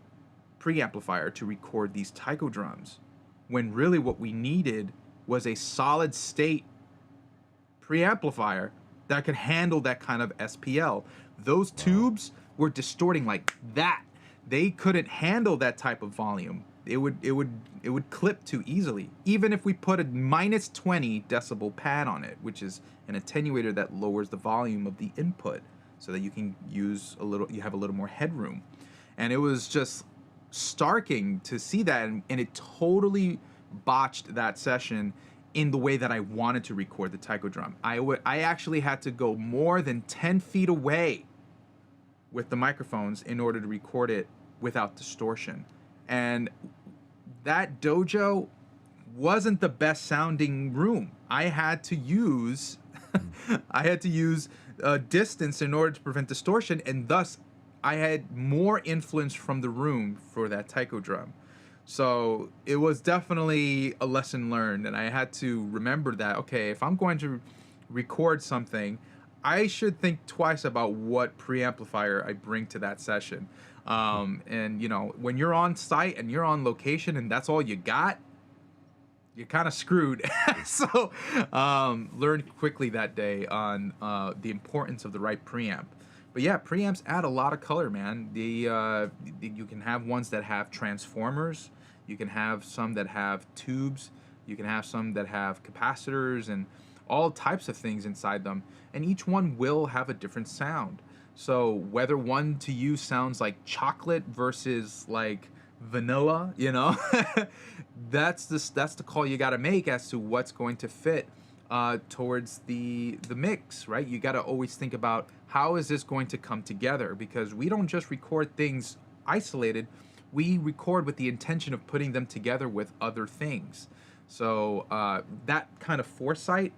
preamplifier, to record these taiko drums, when really what we needed was a solid state preamplifier that could handle that kind of SPL. Those Wow. tubes were distorting like that. They couldn't handle that type of volume. It would clip too easily. Even if we put a minus 20 decibel pad on it, which is an attenuator that lowers the volume of the input so that you can you have a little more headroom. And it was just starking to see that, and it totally botched that session in the way that I wanted to record the taiko drum. I actually had to go more than 10 feet away with the microphones in order to record it without distortion. And that dojo wasn't the best sounding room. I had to use Mm. I had to use distance in order to prevent distortion, and thus I had more influence from the room for that taiko drum. So it was definitely a lesson learned, and I had to remember that, okay, if I'm going to record something, I should think twice about what preamplifier I bring to that session. And when you're on site and you're on location and that's all you got, you're kind of screwed. So learned quickly that day on the importance of the right preamp. But yeah, preamps add a lot of color, man. You can have ones that have transformers. You can have some that have tubes. You can have some that have capacitors and all types of things inside them. And each one will have a different sound. So whether one to you sounds like chocolate versus like vanilla, that's the call you got to make as to what's going to fit towards the mix, right? You got to always think about how is this going to come together, because we don't just record things isolated. We record with the intention of putting them together with other things. So that kind of foresight,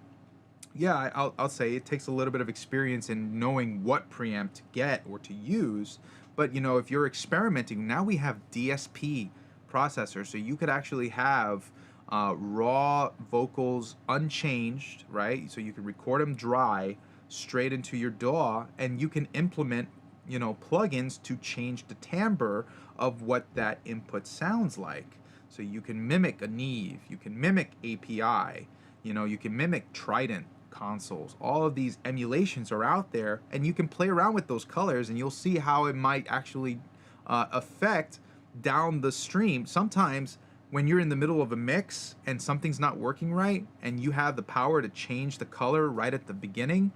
yeah, I'll say it takes a little bit of experience in knowing what preamp to get or to use. But if you're experimenting, now we have DSP processors, so you could actually have raw vocals unchanged, right? So you can record them dry straight into your DAW, and you can implement plugins to change the timbre of what that input sounds like. So you can mimic a Neve, you can mimic API, you can mimic Trident consoles. All of these emulations are out there, and you can play around with those colors, and you'll see how it might actually affect down the stream, sometimes when you're in the middle of a mix and something's not working right and you have the power to change the color right at the beginning,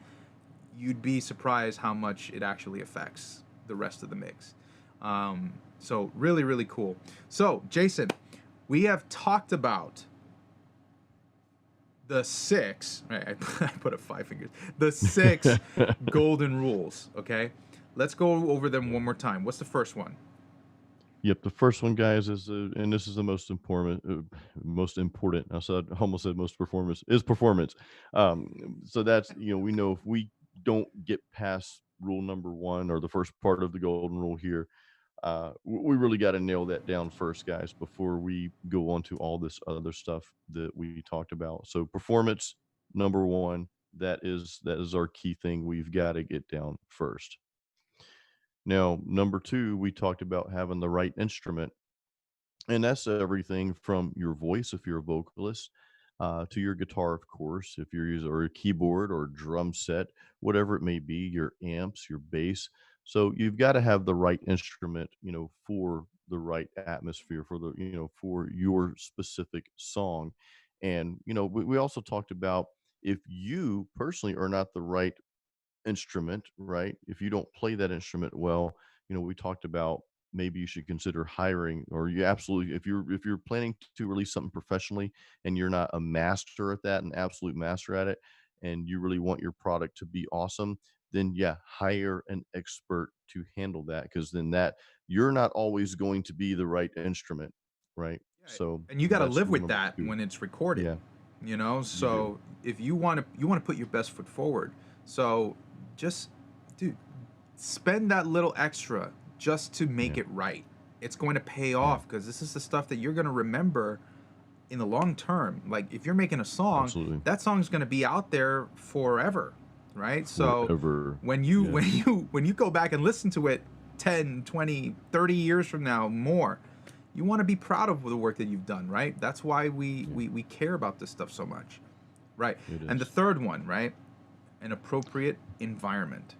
you'd be surprised how much it actually affects the rest of the mix. So really, really cool. So Jason, we have talked about the six, right, I put up five fingers, the six golden rules, okay? Let's go over them one more time. What's the first one? Yep, the first one, guys, is and this is the most important. I almost said most performance is performance. So that's we know if we don't get past rule number one or the first part of the golden rule here, we really got to nail that down first, guys, before we go on to all this other stuff that we talked about. So performance number one, that is our key thing we've got to get down first. Now, number two, we talked about having the right instrument, and that's everything from your voice, if you're a vocalist, to your guitar, of course, if you're using or a keyboard or drum set, whatever it may be, your amps, your bass. So you've got to have the right instrument, for the right atmosphere, for for your specific song. And we also talked about if you personally are not the right instrument, right? If you don't play that instrument well, we talked about maybe you should consider hiring, or you absolutely, if you're planning to release something professionally and you're not a master at that, an absolute master at it, and you really want your product to be awesome, then yeah, hire an expert to handle that, because then that you're not always going to be the right instrument, right? Yeah, So and you got to that's live rule with number that two. when it's recorded, Yeah, you know. you do. So if you want to put your best foot forward, so just dude, spend that little extra just to make Yeah, it right. It's going to pay yeah, off because this is the stuff that you're going to remember in the long term. Like if you're making a song, absolutely. that song's going to be out there forever, right? So Forever. when you Yeah, when you go back and listen to it 10, 20, 30 years from now more, you want to be proud of the work that you've done, right? That's why we yeah, we we care about this stuff so much. Right. it And the is. third one, right? An appropriate environment,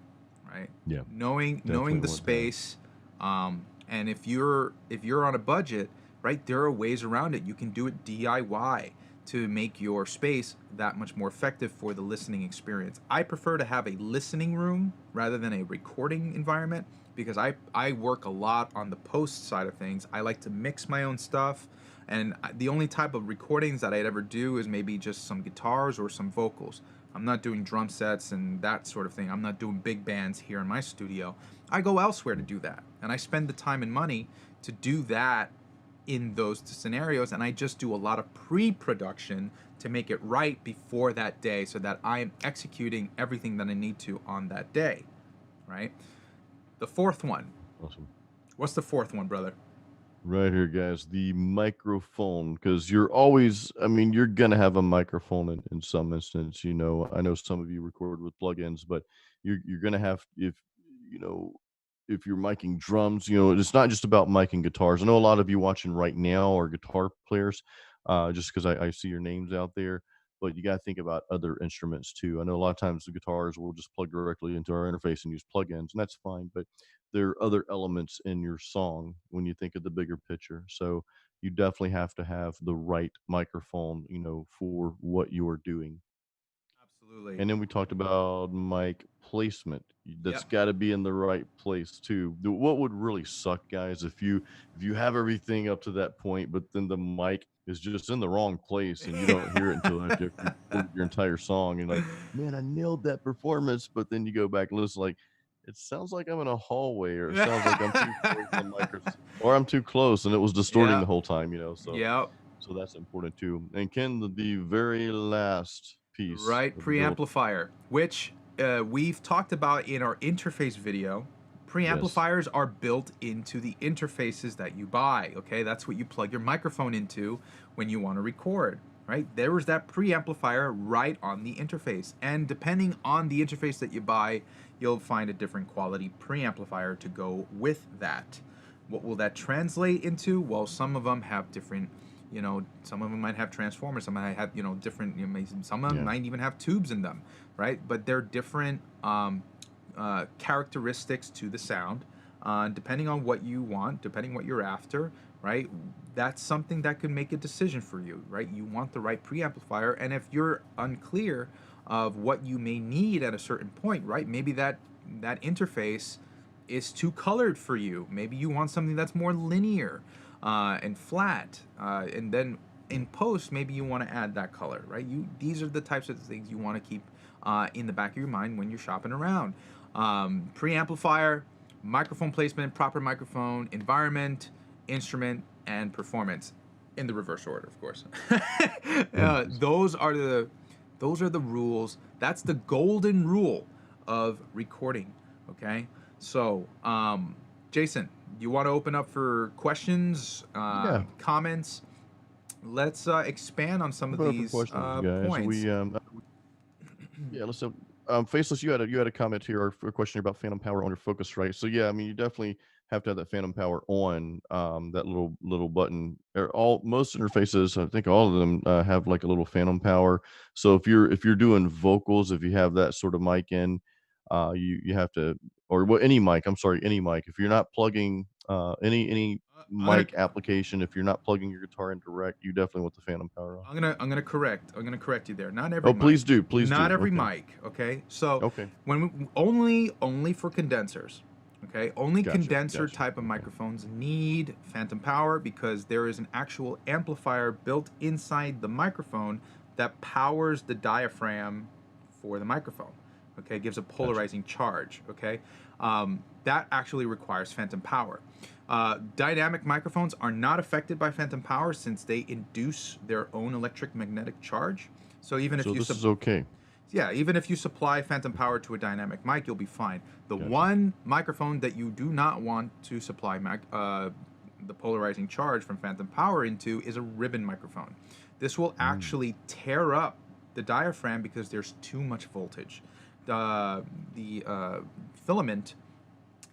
right? Yeah, Knowing definitely the want that. space, and if you're on a budget, right? There are ways around it. You can do it DIY to make your space that much more effective for the listening experience. I prefer to have a listening room rather than a recording environment because I work a lot on the post side of things. I like to mix my own stuff. And the only type of recordings that I'd ever do is maybe just some guitars or some vocals. I'm not doing drum sets and that sort of thing. I'm not doing big bands here in my studio. I go elsewhere to Mm, do that. And I spend the time and money to do that in those scenarios. And I just do a lot of pre production to make it right before that day so that I am executing everything that I need to on that day, right? The fourth one. awesome. What's the fourth one, brother? Right here, guys, the microphone, because you're always, I mean, you're gonna have a microphone in some instance. I know some of you record with plugins, but you're gonna have, you know if you're miking drums, it's not just about miking guitars. I know a lot of you watching right now are guitar players, just because I see your names out there. But you got to think about other instruments too. I know a lot of times the guitars will just plug directly into our interface and use plugins, and that's fine. But there are other elements in your song when you think of the bigger picture. So you definitely have to have the right microphone, for what you're doing. Absolutely. And then we talked about mic placement. That's Yep. got to be in the right place too. What would really suck, guys, if you have everything up to that point, but then the mic is just in the wrong place and you don't hear it until after you recorded your entire song, and like, man, I nailed that performance, but then you go back and listen, like, it sounds like I'm in a hallway, or it sounds like I'm too far from the microphone, or I'm too close, and it was distorting Yeah. the whole time. So Yep. that's important too. And Ken, the very last piece Right, of the gold. preamplifier, which we've talked about in our interface video. Yes. Preamplifiers are built into the interfaces that you buy. Okay, that's what you plug your microphone into when you want to record. Right, there is that preamplifier right on the interface, and depending on the interface that you buy, you'll find a different quality preamplifier to go with that. What will that translate into? Well, some of them have different, some of them might have transformers, some might have, different, some of them Yeah. might even have tubes in them, right? But they're different characteristics to the sound. depending on what you want, depending what you're after, right? That's something that could make a decision for you, right? You want the right preamplifier, and if you're unclear of what you may need at a certain point, right? Maybe that interface is too colored for you. Maybe you want something that's more linear and flat, and then in post, maybe you want to add that color, right? These are the types of things you want to keep in the back of your mind when you're shopping around. Preamplifier, microphone placement, proper microphone, environment, instrument, and performance, in the reverse order, of course. Mm. Those are the rules. That's the golden rule of recording. Okay, so Jason, you want to open up for questions, Yeah, comments? Let's expand on some of open up for these questions, guys. points. Yeah, let's Faceless, you had a comment here or a question about phantom power on your focus, right? So yeah, I mean, you definitely have to have that phantom power on, that little button. All most interfaces, I think all of them have like a little phantom power. So if you're doing vocals, if you have that sort of mic in, you have to, or what, any mic. I'm sorry, any mic. If you're not plugging any I'm gonna mic application, if you're not plugging your guitar in direct, you definitely want the phantom power on. I'm gonna correct you there. Not every Oh, mic. please do, please Not do. every Okay, mic. Okay. So okay. only for condensers. Okay. Only Gotcha, condenser gotcha. type of Okay. microphones need phantom power because there is an actual amplifier built inside the microphone that powers the diaphragm for the microphone. Okay. It gives a Gotcha. polarizing charge. Okay. That actually requires phantom power. Dynamic microphones are not affected by phantom power since they induce their own electric magnetic charge. So even if So you this sub- is okay. yeah, even if you supply phantom power to a dynamic mic, you'll be fine. The Gotcha. one microphone that you do not want to supply the polarizing charge from phantom power into is a ribbon microphone. This will Mm. actually tear up the diaphragm because there's too much voltage. The filament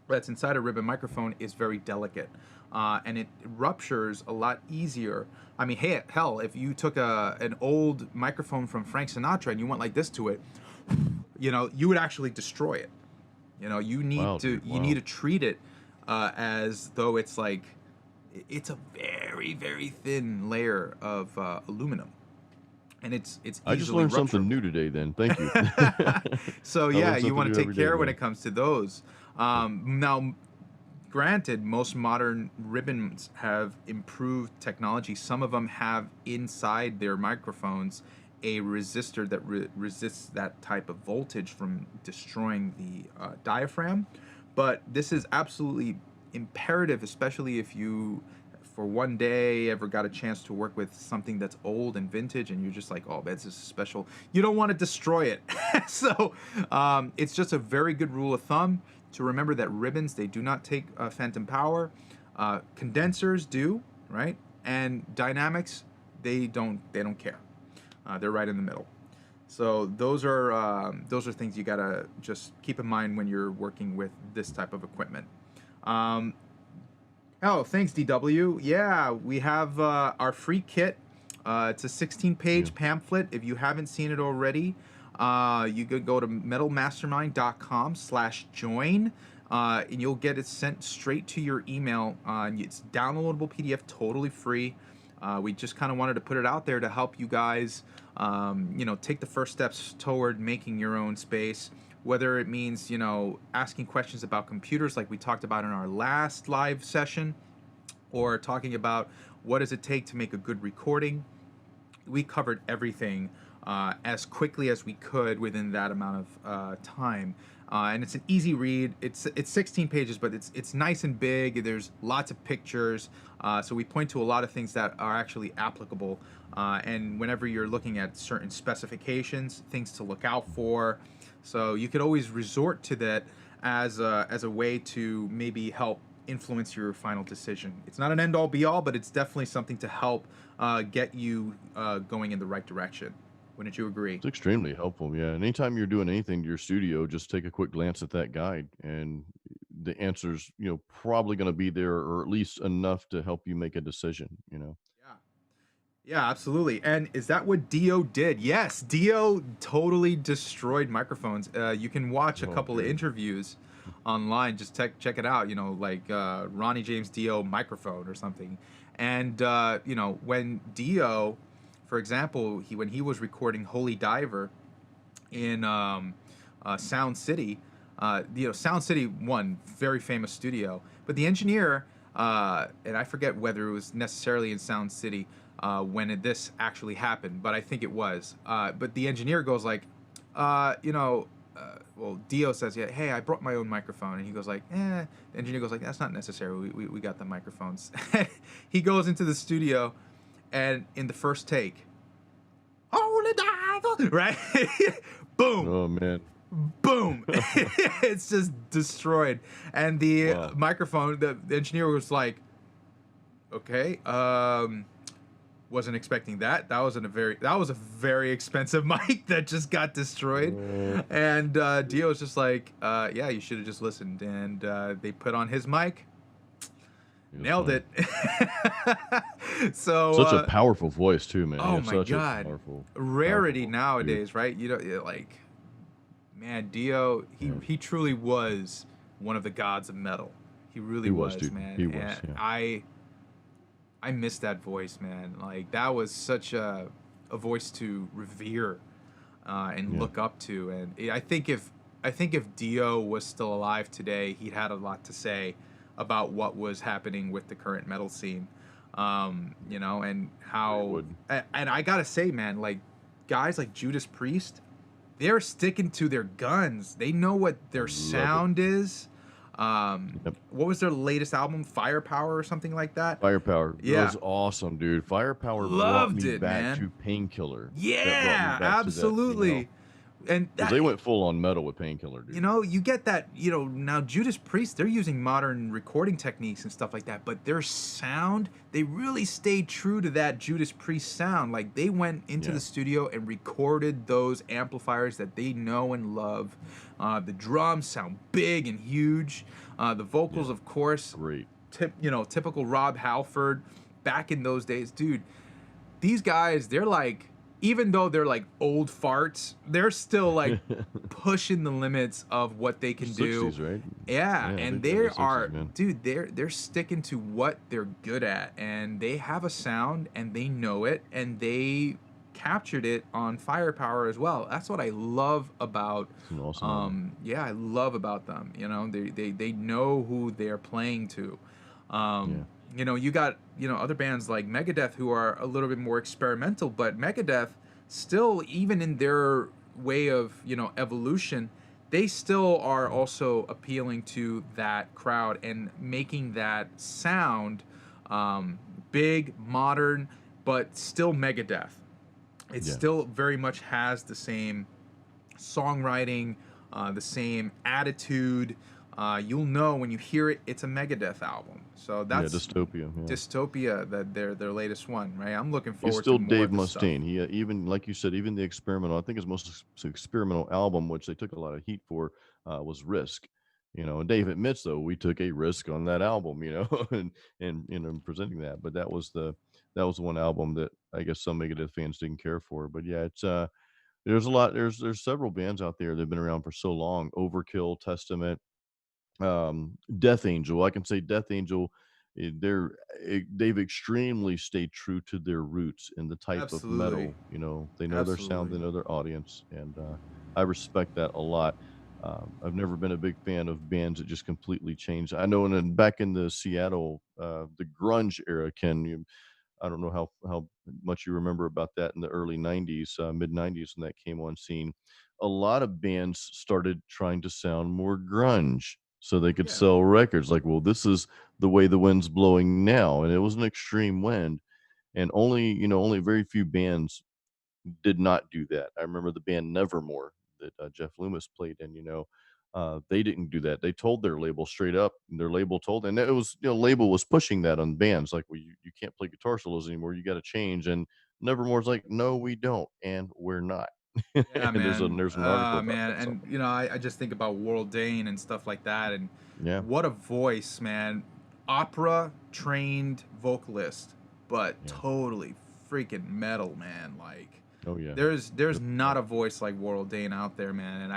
that's inside a ribbon microphone is very delicate, and it ruptures a lot easier. I mean, hey, hell, if you took an old microphone from Frank Sinatra and you went like this to it, you would actually destroy it. You need Wow, to dude. you need Wow. to treat it as though it's like it's a very very thin layer of aluminum, and it's I just easily learned something new rupturable. today then. Thank you. So I yeah, learn you something want new to take every day, care when man. it comes to those. Now, granted, most modern ribbons have improved technology. Some of them have inside their microphones a resistor that resists that type of voltage from destroying the diaphragm. But this is absolutely imperative, especially if you, for one day, ever got a chance to work with something that's old and vintage, and you're just like, oh, this is special. You don't want to destroy it. So it's just a very good rule of thumb to remember that ribbons, they do not take phantom power. Condensers do, right? And dynamics, they don't care. They're right in the middle. So those are things you gotta just keep in mind when you're working with this type of equipment. Um, oh, thanks, DW. Yeah, we have our free kit. It's a Yeah. 16-page pamphlet. If you haven't seen it already, you could go to metalmastermind.com/join, and you'll get it sent straight to your email. It's downloadable PDF, totally free. We just kind of wanted to put it out there to help you guys, take the first steps toward making your own space. Whether it means, asking questions about computers like we talked about in our last live session, or talking about what does it take to make a good recording. We covered everything as quickly as we could within that amount of time. And it's an easy read. It's 16 pages, but it's nice and big. There's lots of pictures, so we point to a lot of things that are actually applicable. And whenever you're looking at certain specifications, things to look out for, so you could always resort to that as a way to maybe help influence your final decision. It's not an end all be all, but it's definitely something to help get you going in the right direction. Wouldn't you agree? It's extremely helpful. Yeah. And anytime you're doing anything to your studio, just take a quick glance at that guide and the answer's, probably going to be there or at least enough to help you make a decision. Yeah. Yeah, absolutely. And is that what Dio did? Yes, Dio totally destroyed microphones. You can watch a Oh, couple of dude. interviews online. Just check it out. You know, like Ronnie James Dio microphone or something. And you know, when Dio, for example, when he was recording Holy Diver in Sound City. You know, Sound City, one very famous studio, but the engineer, and I forget whether it was necessarily in Sound City when this actually happened, but I think it was. But the engineer goes like, you know, well, Dio says, yeah, hey, I brought my own microphone, and he goes like, The engineer goes like, that's not necessary. We got the microphones. He goes into the studio, and in the first take, holy diver, right? Boom, Oh man. boom. It's just destroyed. And the Wow. microphone, the engineer was like, okay, wasn't expecting that. That was a very expensive mic that just got destroyed. Uh, And Dio was just like, yeah, you should have just listened. And they put on his mic, it was nailed fine. it. So Such a powerful voice too, man. He oh has my such a god, powerful rarity voice, dude. nowadays, right? You know, like, man, Dio, Yeah. he truly was one of the gods of metal. He really He was, was, dude. man. He And was, yeah. I miss that voice, man. Like that was such a voice to revere and Yeah. look up to. And I think if Dio was still alive today, he'd had a lot to say about what was happening with the current metal scene. You know, and Sure he how would. and I gotta say, man, like guys like Judas Priest, they're sticking to their guns. They know what I their love it. sound is. Yep. What was their latest album? Firepower or something like that? Firepower. That Yeah, was awesome, dude. Firepower brought loved me it, back man. to Painkiller. That brought me Yeah, back to that, absolutely. And because that, they went full on metal with Painkiller, you dude. know, you get that, you know, now Judas Priest, they're using modern recording techniques and stuff like that, but their sound, they really stayed true to that Judas Priest sound. Like they went into Yeah. the studio and recorded those amplifiers that they know and love. The drums sound big and huge. The vocals, Yeah. of course, Great. you know, typical Rob Halford back in those days, dude. These guys, they're like, even though they're like old farts, they're still like pushing the limits of what they can do. 60s, right? Yeah, Yeah, I and think they're in they the 60s, are, man. dude, they're sticking to what they're good at, and they have a sound and they know it, and they captured it on Firepower as well. That's what I love about It's an awesome album. yeah, I love about them. You know, they know who they're playing to. Yeah. You know, you got, you know, other bands like Megadeth who are a little bit more experimental, but Megadeth still, even in their way of, you know, evolution, they still are Yeah. also appealing to that crowd and making that sound big, modern, but still Megadeth. It Yeah. still very much has the same songwriting, the same attitude. You'll know when you hear it, it's a Megadeth album. So Yeah. that's Dystopia. Yeah. Dystopia, that their latest one, right? I'm looking He's forward to still more Dave of this stuff. Mustaine. He even like you said, even the experimental. I think his most experimental album, which they took a lot of heat for, was Risk. And Dave admits though we took a risk on that album, and presenting that. But that was the one album that I guess some Megadeth fans didn't care for. But yeah, it's there's a lot. There's several bands out there that've been around for so long. Overkill, Testament, Death Angel. I can say Death Angel. They've extremely stayed true to their roots in the type of Absolutely, metal. They know their sound, absolutely. they know their audience, and I respect that a lot. I've never been a big fan of bands that just completely changed. I know, back in the Seattle, the grunge era, I don't know how much you remember about that in the early '90s, mid '90s when that came on scene. A lot of bands started trying to sound more grunge so they could Yeah, sell records. Like, well, this is the way the wind's blowing now, and it was an extreme wind. And only very few bands did not do that. I remember the band Nevermore that Jeff Loomis played in. They didn't do that. They told their label straight up. And their label told, and it was label was pushing that on bands like, well, you can't play guitar solos anymore. You got to change. And Nevermore's like, no, we don't, and we're not. yeah, And there's a man. there's an article about Man, that and somewhere. you know, I just think about World Dane and stuff like that, and Yeah, what a voice, man. Opera trained vocalist, but yeah. totally freaking metal, man. Like, Oh yeah. there's Yep, not yep. a voice like World Dane out there, man. And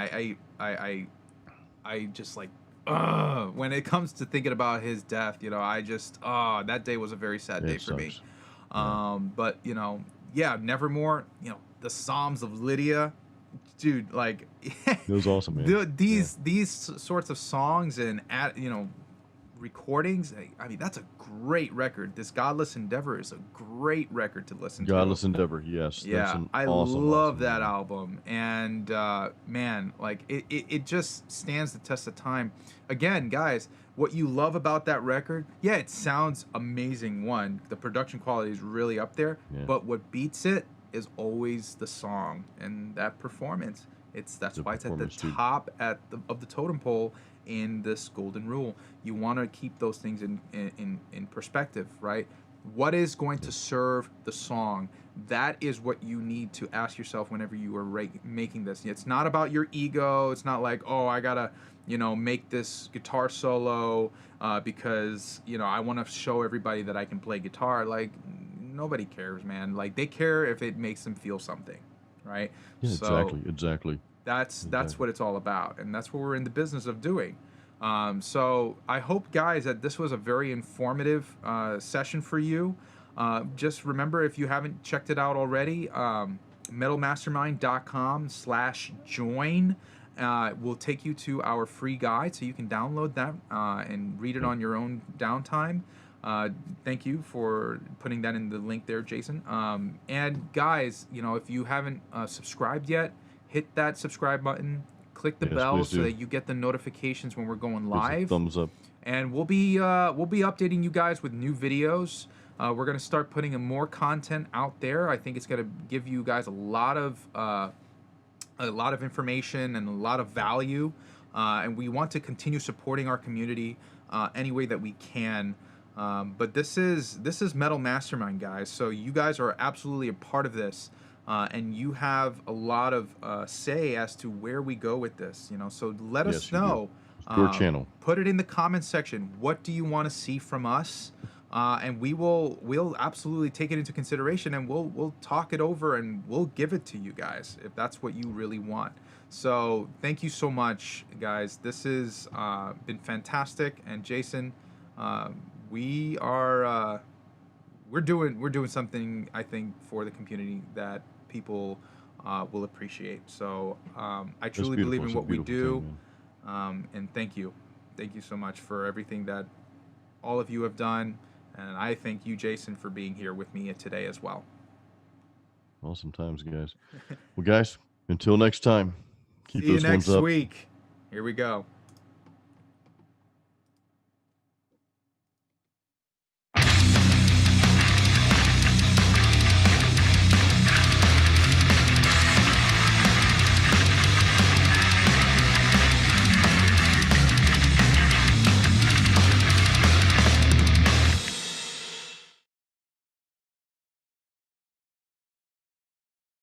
I just like when it comes to thinking about his death, I just that day was a very sad day It for me. sucks. Yeah. But yeah, Nevermore, the Psalms of Lydia, dude, like It was awesome, man. Yeah. these sorts of songs and recordings. I mean, that's a great record. This Godless Endeavor is a great record to listen to. Godless Endeavor. Yes, that's Yeah, an I awesome, love awesome that album. album, and man, like it just stands the test of time. Again, guys, what you love about that record, yeah, it sounds amazing. One, the production quality is really up there, Yeah. but what beats it is always the song and that performance. That's The why it's at the performance, dude. top of the totem pole in this golden rule. You want to keep those things in perspective, right? What is going Yeah. to serve the song? That is what you need to ask yourself whenever you are making this. It's not about your ego. It's not like, oh, I gotta make this guitar solo because I want to show everybody that I can play guitar. Like, nobody cares, man. Like, they care if it makes them feel something, right? Yeah, So exactly, exactly, that's exactly. what it's all about, and that's what we're in the business of doing. So I hope, guys, that this was a very informative session for you. Just remember, if you haven't checked it out already, metalmastermind.com/join will take you to our free guide, so you can download that and read it Yep. on your own downtime. Uh, Thank you for putting that in the link there, Jason. And guys, if you haven't subscribed yet, hit that subscribe button, click the Yes, bell please so do. that you get the notifications when we're going Give us a live. thumbs up. And we'll be updating you guys with new videos. We're gonna start putting more content out there. I think it's gonna give you guys a lot of information and a lot of value. And we want to continue supporting our community any way that we can. But this is Metal Mastermind, guys. So you guys are absolutely a part of this, and you have a lot of say as to where we go with this. So let us Yes, you do. know. It's your channel. Put it in the comments section. What do you want to see from us? And we'll absolutely take it into consideration, and we'll talk it over, and we'll give it to you guys if that's what you really want. So thank you so much, guys. This has been fantastic. And Jason, uh, we are we're doing something, I think, for the community that people will appreciate. So I That's truly believe beautiful. in It's a what we beautiful thing, do, man. and thank you so much for everything that all of you have done, and I thank you, Jason, for being here with me today as well. Awesome times, guys. Well, guys, until next time, keep See you those ones next up. week. Here we go.